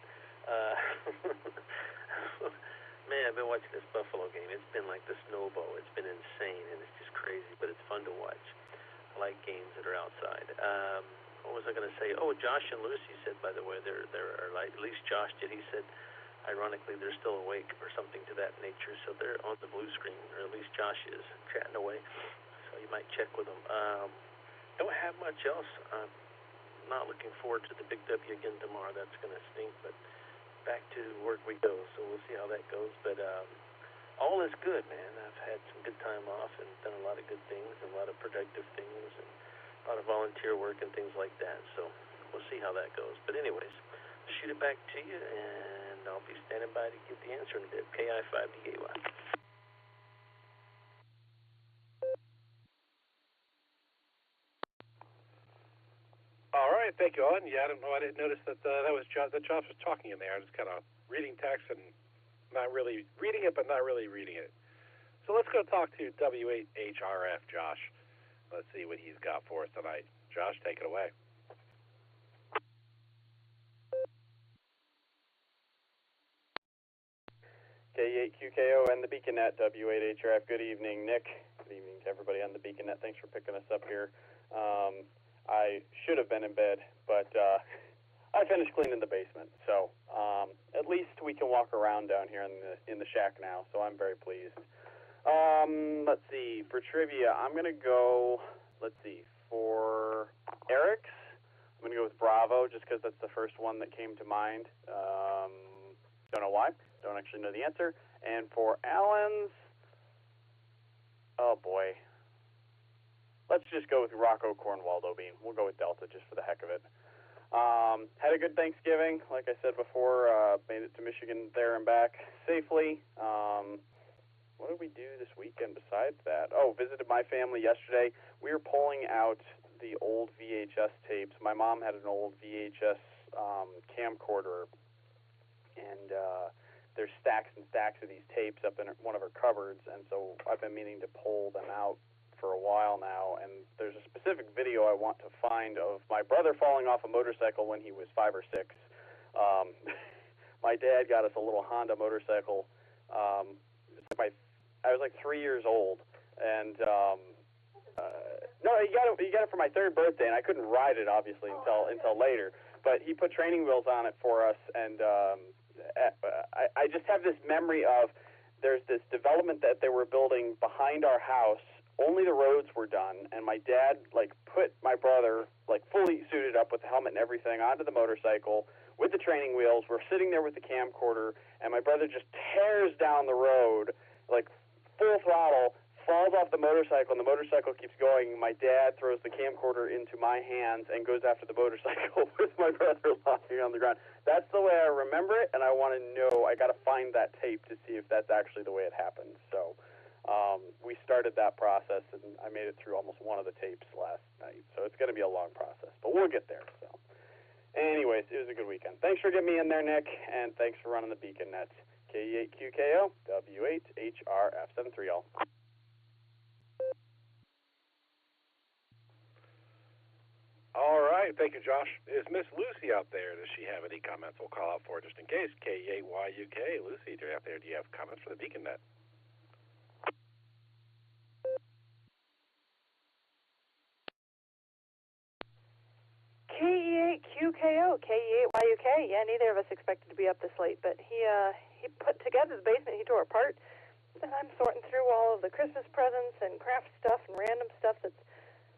Man, I've been watching this Buffalo game. It's been like the snowball. It's been insane, and it's just crazy, but it's fun to watch. I like games that are outside. What was I going to say? Oh, Josh and Lucy said, by the way, they're like, at least Josh did. He said, ironically, they're still awake or something to that nature, so they're on the blue screen, or at least Josh is, chatting away. So you might check with them. Don't have much else. I'm not looking forward to the Big W again tomorrow. That's going to stink, but back to work we go, so we'll see how that goes. But all is good, man. I've had some good time off and done a lot of good things, and a lot of productive things, and a lot of volunteer work and things like that. So we'll see how that goes. But anyways, shoot it back to you, and I'll be standing by to get the answer in a bit. KI5DAY. All right, thank you, Owen. Yeah, I don't know. I didn't notice that that was that Josh was talking in there. I was kind of reading text and not really reading it, but not really reading it. So let's go talk to W8HRF, Josh. Let's see what he's got for us tonight. Josh, take it away. K8QKO and the BeaconNet, W8HRF. Good evening, Nick. Good evening to everybody on the BeaconNet. Thanks for picking us up here. I should have been in bed, but I finished cleaning the basement, so at least we can walk around down here in the shack now, so I'm very pleased. Let's see, for trivia, I'm going to go, for Eric's, I'm going to go with Bravo, just because that's the first one that came to mind. Don't know why. Don't actually know the answer. And for Alan's, oh boy, let's just go with Rocco Cornwaldo Bean. We'll go with Delta just for the heck of it. Had a good Thanksgiving. Like I said before, made it to Michigan there and back safely. What did we do this weekend besides that? Oh, visited my family yesterday. We were pulling out the old VHS tapes. My mom had an old VHS camcorder, and there's stacks and stacks of these tapes up in one of her cupboards, and so I've been meaning to pull them out for a while now, and there's a specific video I want to find of my brother falling off a motorcycle when he was 5 or 6. My dad got us a little Honda motorcycle. I was like 3 years old, and no, he got it for my 3rd birthday, and I couldn't ride it obviously until later. But he put training wheels on it for us, and I just have this memory of there's this development that they were building behind our house. Only the roads were done, and my dad put my brother fully suited up with the helmet and everything onto the motorcycle with the training wheels. We're sitting there with the camcorder, and my brother just tears down the road full throttle, falls off the motorcycle, and the motorcycle keeps going. My dad throws the camcorder into my hands and goes after the motorcycle with my brother lying on the ground. That's the way I remember it, and I want to know. I got to find that tape to see if that's actually the way it happened. So we started that process, and I made it through almost one of the tapes last night. So it's going to be a long process, but we'll get there. So anyways, it was a good weekend. Thanks for getting me in there, Nick, and thanks for running the BeaconNet. K8QKO, W8HRF, 73 all. All right, thank you, Josh. Is Miss Lucy out there? Does she have any comments we'll call out for just in case? K8YUK. Lucy, do you out there? Do you have comments for the BeaconNet? K8QKO, K8YUK. Yeah, neither of us expected to be up this late, but he put together the basement he tore apart, and I'm sorting through all of the Christmas presents and craft stuff and random stuff that's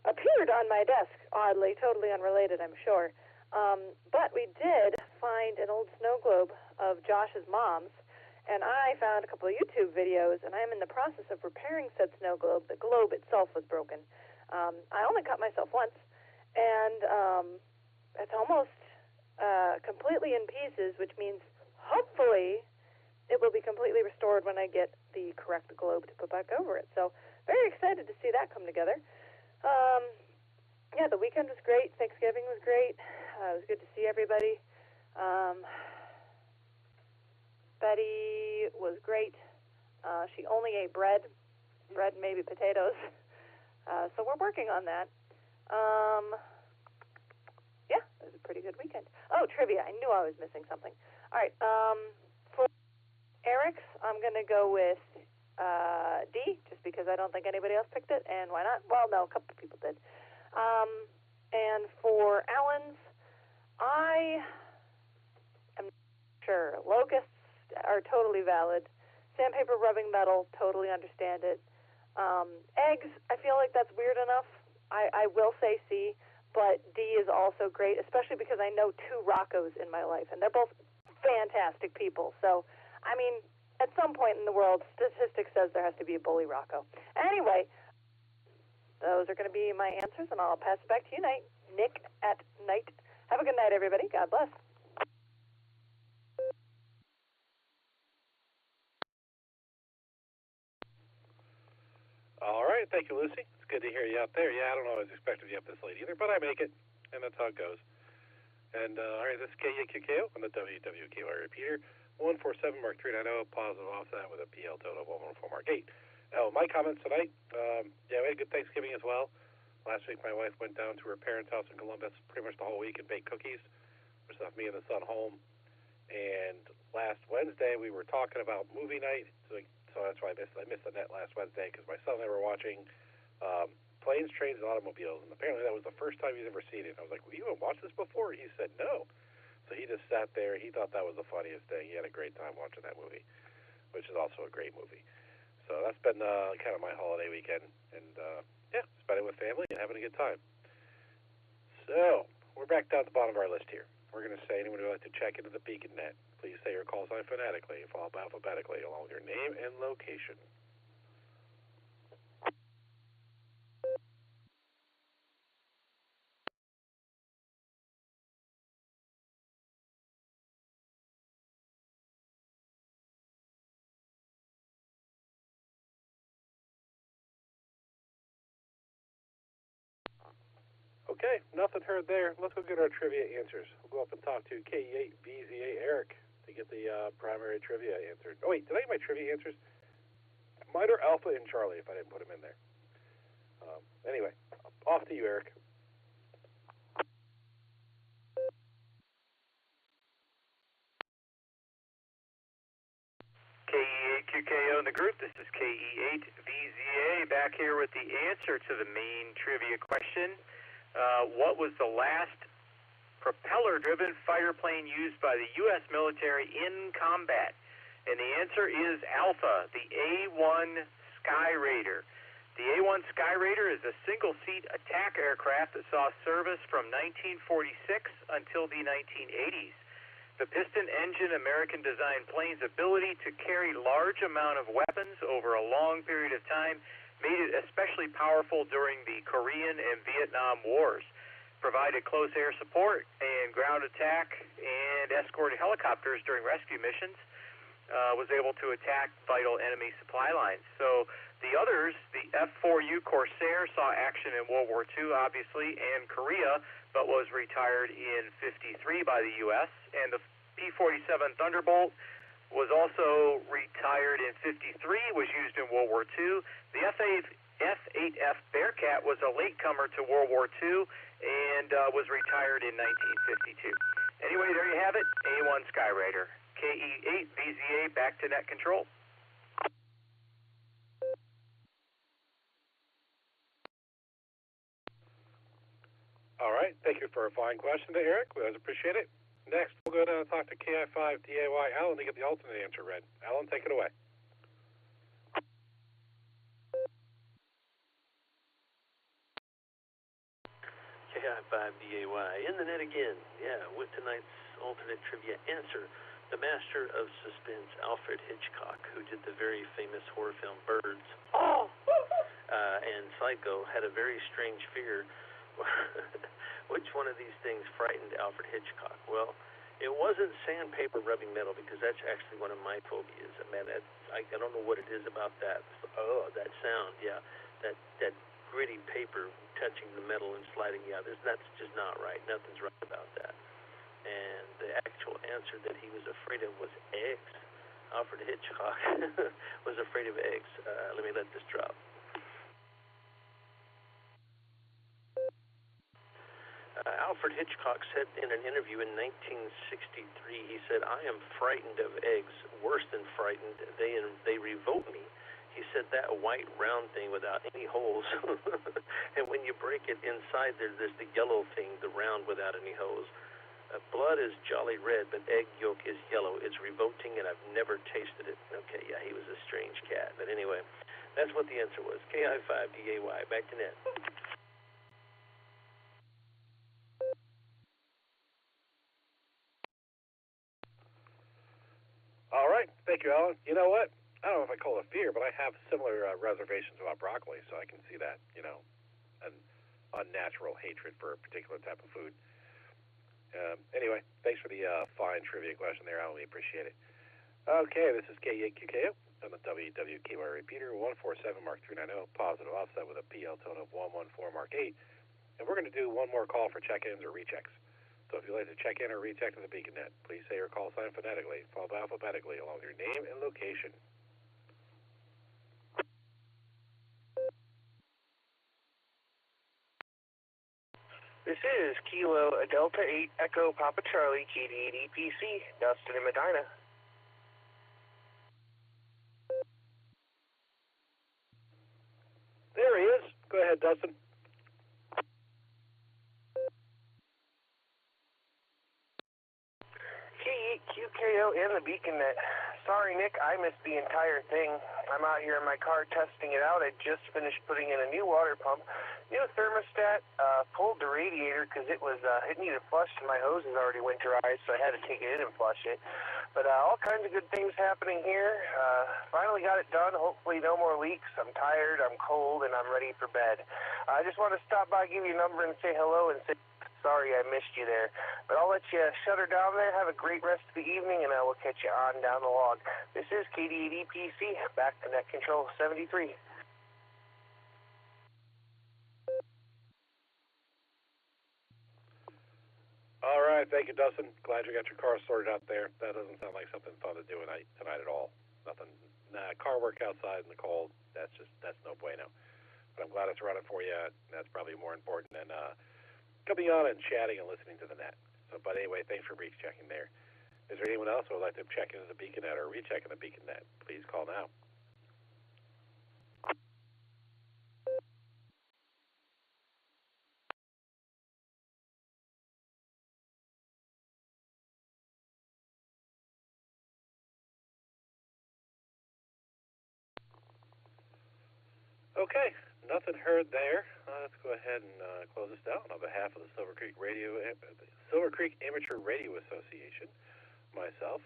appeared on my desk, oddly, totally unrelated, I'm sure. But we did find an old snow globe of Josh's mom's, and I found a couple of YouTube videos, and I'm in the process of repairing said snow globe. The globe itself was broken. I only cut myself once, and it's almost completely in pieces, which means hopefully it will be completely restored when I get the correct globe to put back over it. So very excited to see that come together. Yeah, the weekend was great. Thanksgiving was great. It was good to see everybody. Betty was great. She only ate bread and maybe potatoes. So we're working on that. Yeah, it was a pretty good weekend. Oh, trivia. I knew I was missing something. All right. For Eric's, I'm going to go with D, just because I don't think anybody else picked it, and why not? Well, no, a couple of people did. And for Alan's, I am sure. Locusts are totally valid. Sandpaper rubbing metal, totally understand it. Eggs, I feel like that's weird enough. I will say C, but D is also great, especially because I know 2 Roccos in my life, and they're both fantastic people. So, I mean, at some point in the world, statistics says there has to be a bully Rocco. Anyway, those are going to be my answers, and I'll pass it back to you, Nick at Nite. Have a good night, everybody. God bless. All right, thank you, Lucy. It's good to hear you out there. Yeah, I don't know. I was expecting you up this late either, but I make it, and that's how it goes. And, all right, this is KEQKO on the WWKY repeater. 147 Mark 390, positive offset with a PL total of 114 Mark 8. Now, my comments tonight, we had a good Thanksgiving as well. Last week, my wife went down to her parents' house in Columbus pretty much the whole week and baked cookies, which left me and the son home. And last Wednesday, we were talking about movie night, so that's why I missed the net last Wednesday, because my son and I were watching Planes, Trains, and Automobiles, and apparently that was the first time he's ever seen it. I was like, well, you haven't watched this before? He said, no. So he just sat there. He thought that was the funniest thing. He had a great time watching that movie, which is also a great movie. So that's been kind of my holiday weekend, and spending with family and having a good time. So we're back down at the bottom of our list here. We're going to say anyone who would like to check into the Beacon Net, please say your call sign phonetically, followed by alphabetically, along with your name and location. Okay, nothing heard there. Let's go get our trivia answers. We'll go up and talk to KE8VZA Eric to get the primary trivia answered. Oh, wait, did I get my trivia answers? Mine are Alpha and Charlie if I didn't put them in there. Anyway, off to you, Eric. KE8QKO in the group. This is KE8VZA back here with the answer to the main trivia question. What was the last propeller-driven fighter plane used by the U.S. military in combat? And the answer is Alpha, the A-1 Sky Raider. The A-1 Sky Raider is a single-seat attack aircraft that saw service from 1946 until the 1980s. The piston-engine American-designed plane's ability to carry large amount of weapons over a long period of time made it especially powerful during the Korean and Vietnam Wars, provided close air support and ground attack, and escorted helicopters during rescue missions, was able to attack vital enemy supply lines. So the others, the F-4U Corsair, saw action in World War II, obviously, and Korea, but was retired in '53 by the U.S., and the P-47 Thunderbolt was also retired in '53, was used in World War II. The F-8F Bearcat was a latecomer to World War II and was retired in 1952. Anyway, there you have it, A-1 Sky Raider. KE8VZA back to net control. All right, thank you for a fine question there, Eric. We always appreciate it. Next, we'll go down and talk to KI5DAY Alan to get the alternate answer read. Alan, take it away. KI5DAY in the net again. Yeah, with tonight's alternate trivia answer. The master of suspense, Alfred Hitchcock, who did the very famous horror film Birds and Psycho, had a very strange fear. Which one of these things frightened Alfred Hitchcock? Well, it wasn't sandpaper rubbing metal, because that's actually one of my phobias. Man, I don't know what it is about that. Oh, that sound, yeah. That gritty paper touching the metal and sliding. Yeah, that's just not right. Nothing's right about that. And the actual answer that he was afraid of was eggs. Alfred Hitchcock was afraid of eggs. Let me let this drop. Alfred Hitchcock said in an interview in 1963, he said, "I am frightened of eggs, worse than frightened. They revolt me." He said that white round thing without any holes, and when you break it inside, there's the yellow thing, the round without any holes. Blood is jolly red, but egg yolk is yellow. It's revolting, and I've never tasted it. Okay, yeah, he was a strange cat. But anyway, that's what the answer was. KI5DAY, back to net. All right, thank you, Alan. You know what? I don't know if I call it fear, but I have similar reservations about broccoli, so I can see that, an unnatural hatred for a particular type of food. Anyway, thanks for the fine trivia question there, Alan. We appreciate it. Okay, this is KE8QKO on the WWKY repeater, 147 Mark 390, positive offset with a PL tone of 114 Mark 8. And we're going to do one more call for check-ins or rechecks. So if you'd like to check in or recheck to the BeaconNet, please say your call sign phonetically, followed alphabetically, along with your name and location. This is Kilo Delta 8 Echo Papa Charlie KD8 EPC, Dustin and Medina. There he is. Go ahead, Dustin. QKO and the BeaconNet. Sorry, Nick, I missed the entire thing. I'm out here in my car testing it out. I just finished putting in a new water pump, new thermostat, pulled the radiator because it needed flushed and my hose is already winterized, so I had to take it in and flush it. But all kinds of good things happening here. Finally got it done. Hopefully no more leaks. I'm tired, I'm cold, and I'm ready for bed. I just want to stop by, give you a number, and say hello and say sorry I missed you there. But I'll let you shut her down there. Have a great rest of the evening, and I will catch you on down the log. This is KD8EPC, back to Net Control 73. All right, thank you, Dustin. Glad you got your car sorted out there. That doesn't sound like something fun to do tonight at all. Nothing. Car work outside in the cold. That's no bueno. But I'm glad it's running for you. That's probably more important than coming on and chatting and listening to the net. So, but anyway, thanks for checking there. Is there anyone else who would like to check into the BeaconNet or recheck in the BeaconNet? Please call now. Okay, nothing heard there. Let's go ahead and close this down on behalf of the Silvercreek Amateur Radio Association, myself,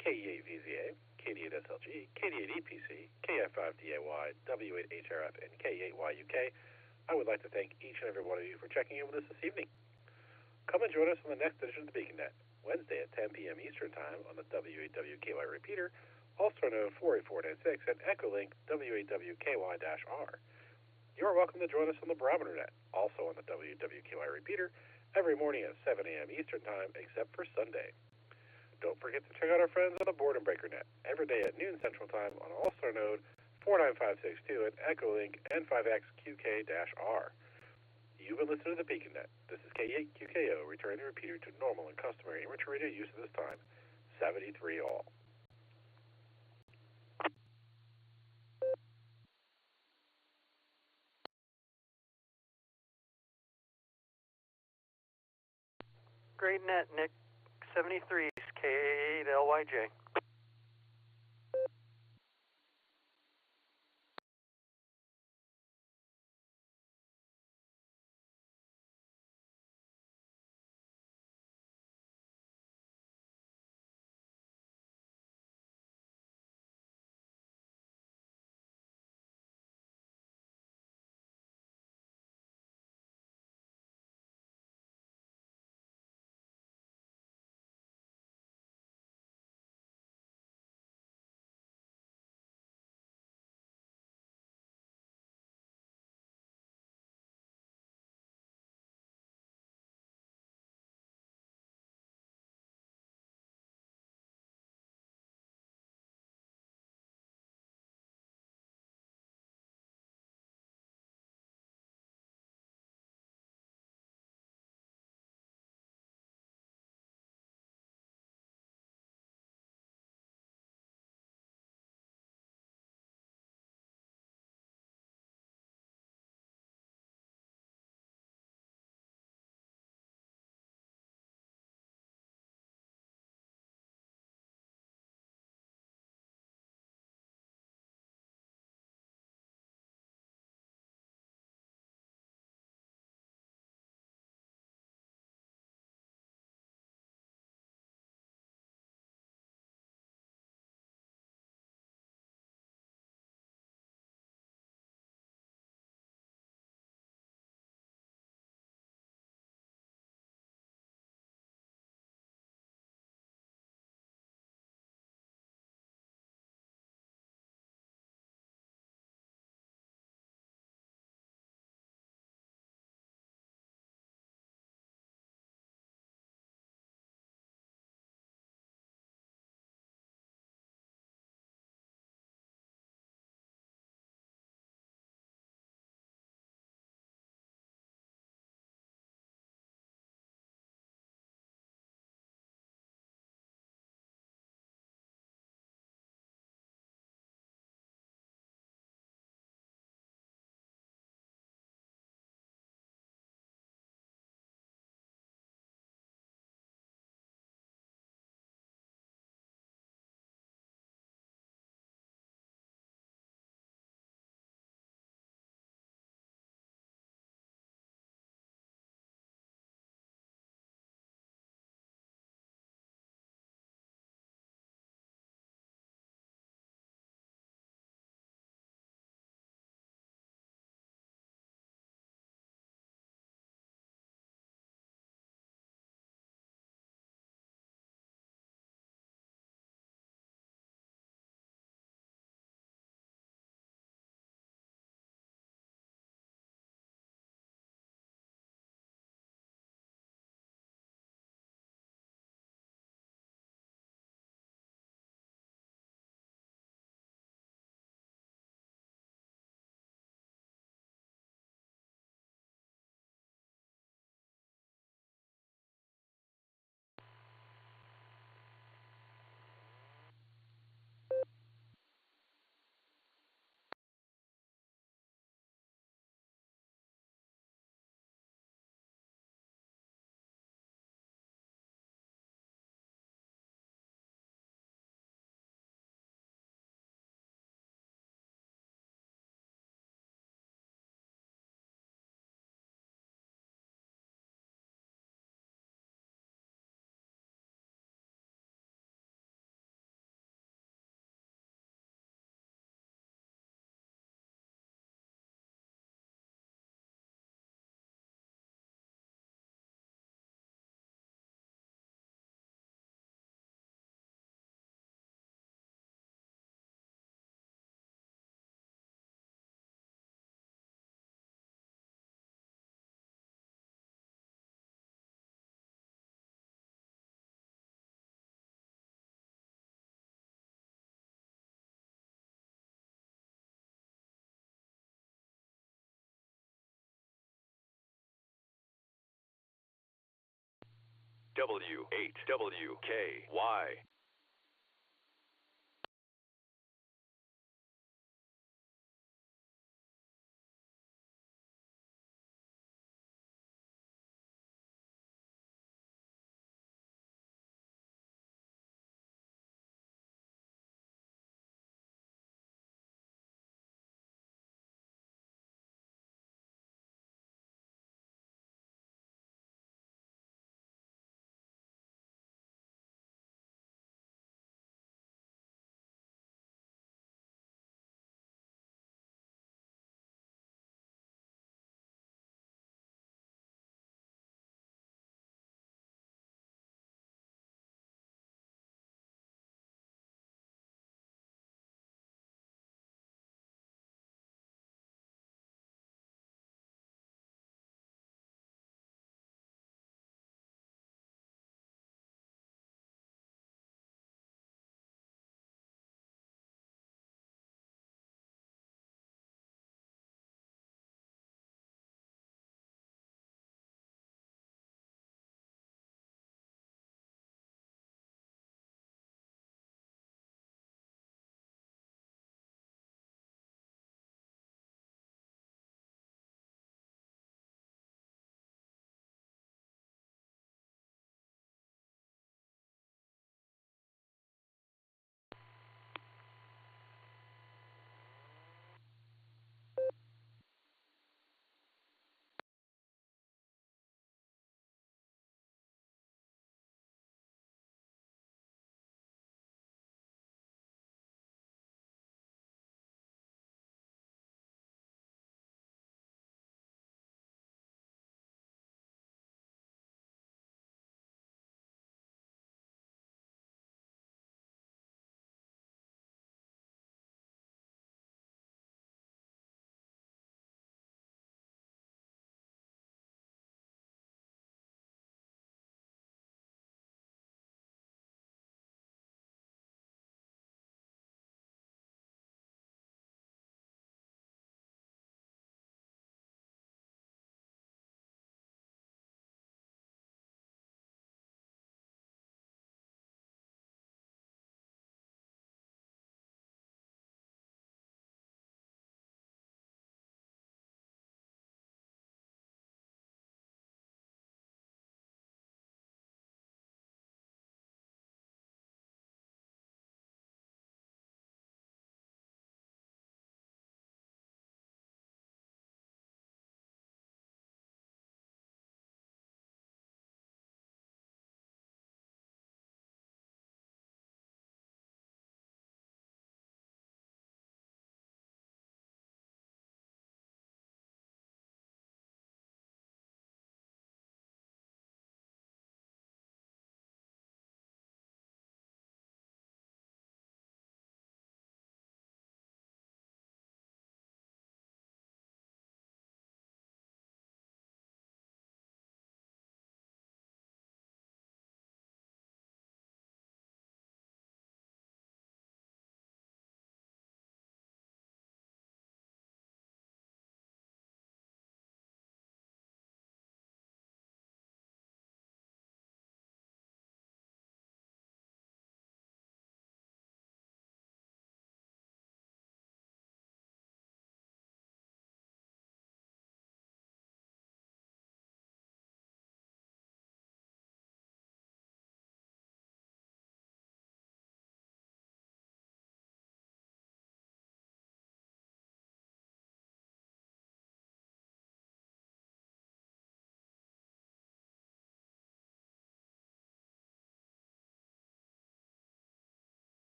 KE8VZA, KD8SLG, KD8EPC, KF5DAY, W8HRF, and K8YUK. I would like to thank each and every one of you for checking in with us this evening. Come and join us on the next edition of the BeaconNet, Wednesday at 10 p.m. Eastern Time on the W8WKY repeater, Allstar Node 48496, and Echolink W8WKY-R. You are welcome to join us on the Barometer Net, also on the WWKY repeater, every morning at 7 a.m. Eastern Time, except for Sunday. Don't forget to check out our friends on the Boredom Breaker Net, every day at noon Central Time on Allstar Node 49562 and Echolink N5XQK-R. You've been listening to the BeaconNet. This is K8QKO, returning the repeater to normal and customary amateur radio use at this time. 73 all. Great net, Nick. 73 is K8LYJ. W8WKY.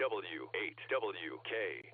W8WKY.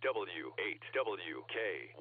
W8WKY.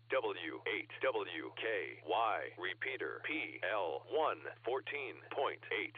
W8WKY, repeater PL1 14.8.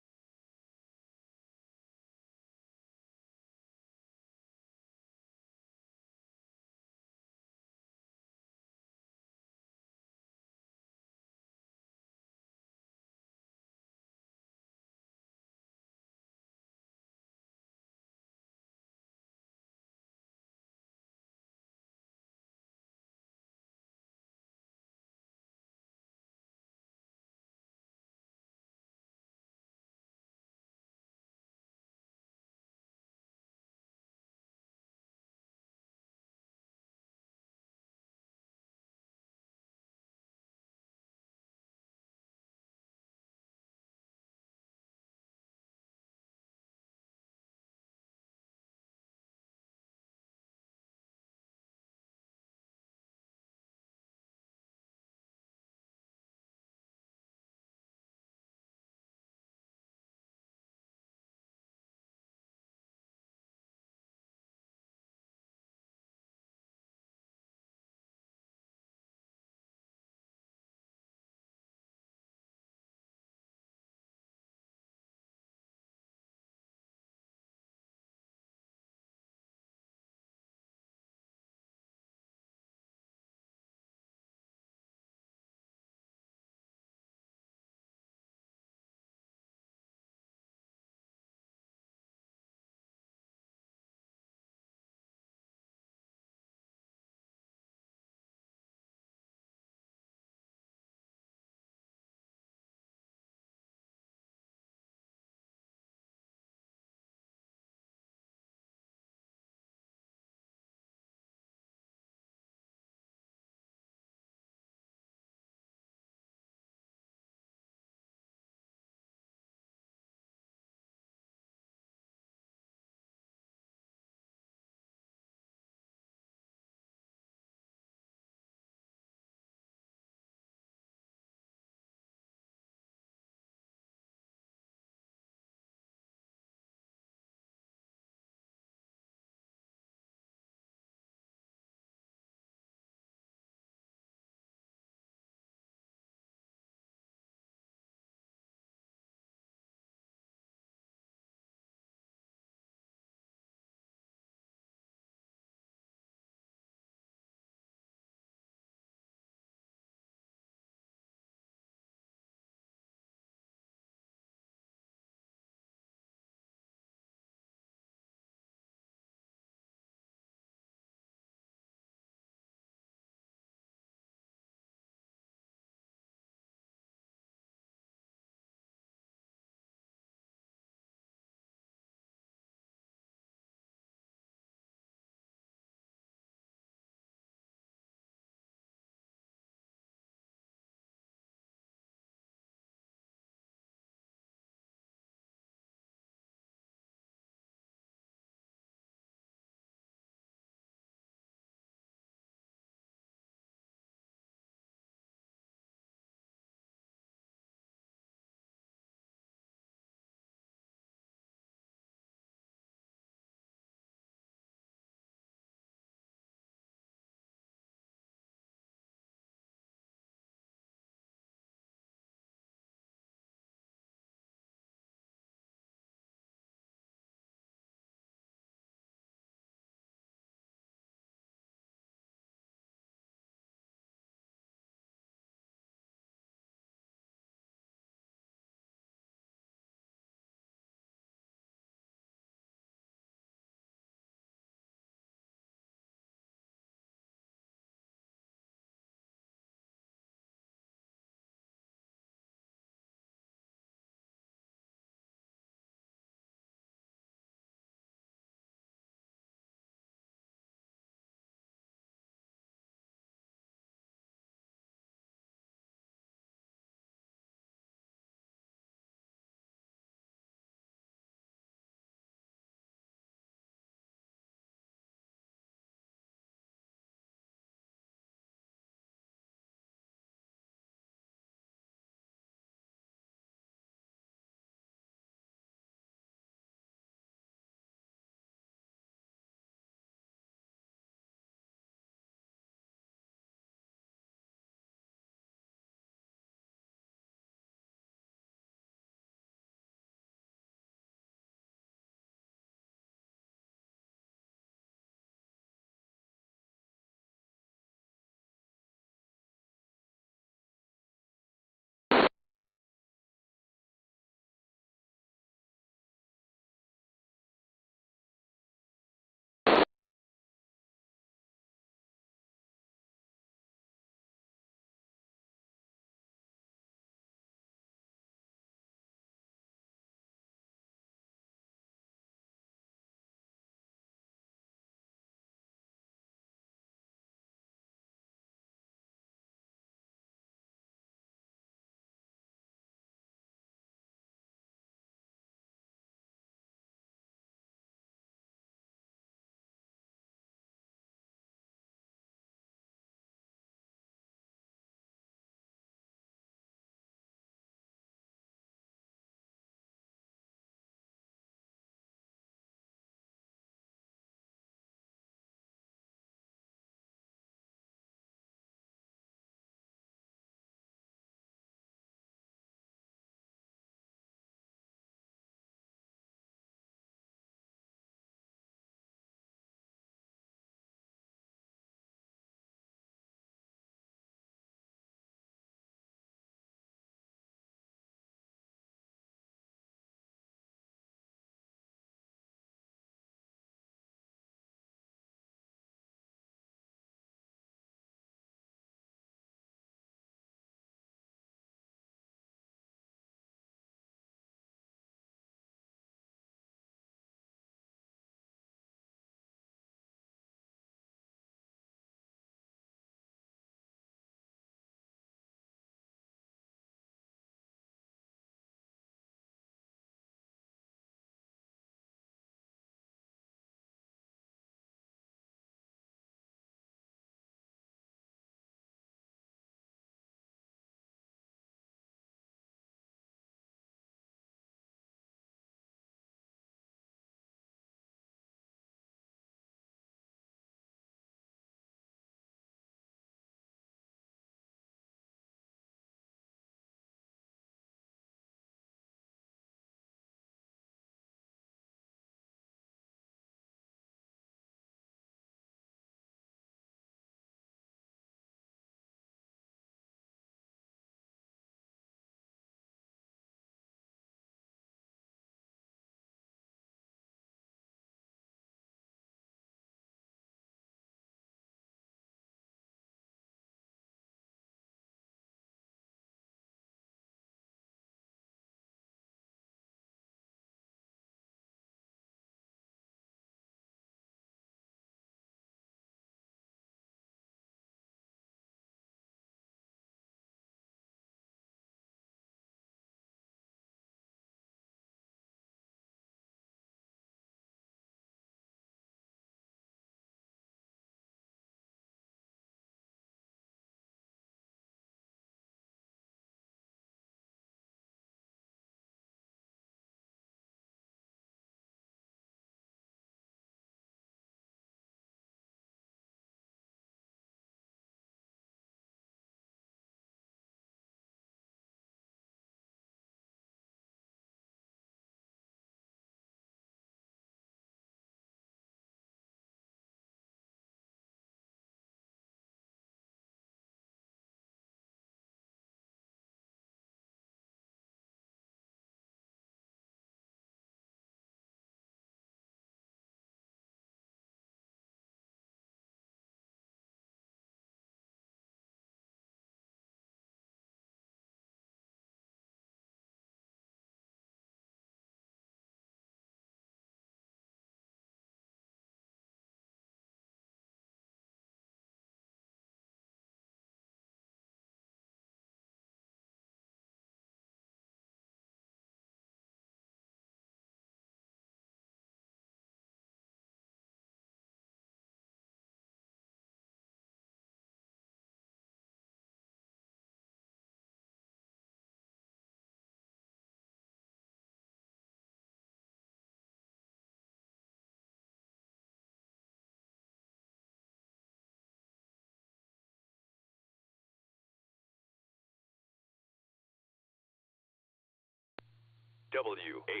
W8WKY,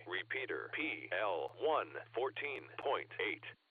repeater PL1 14.8.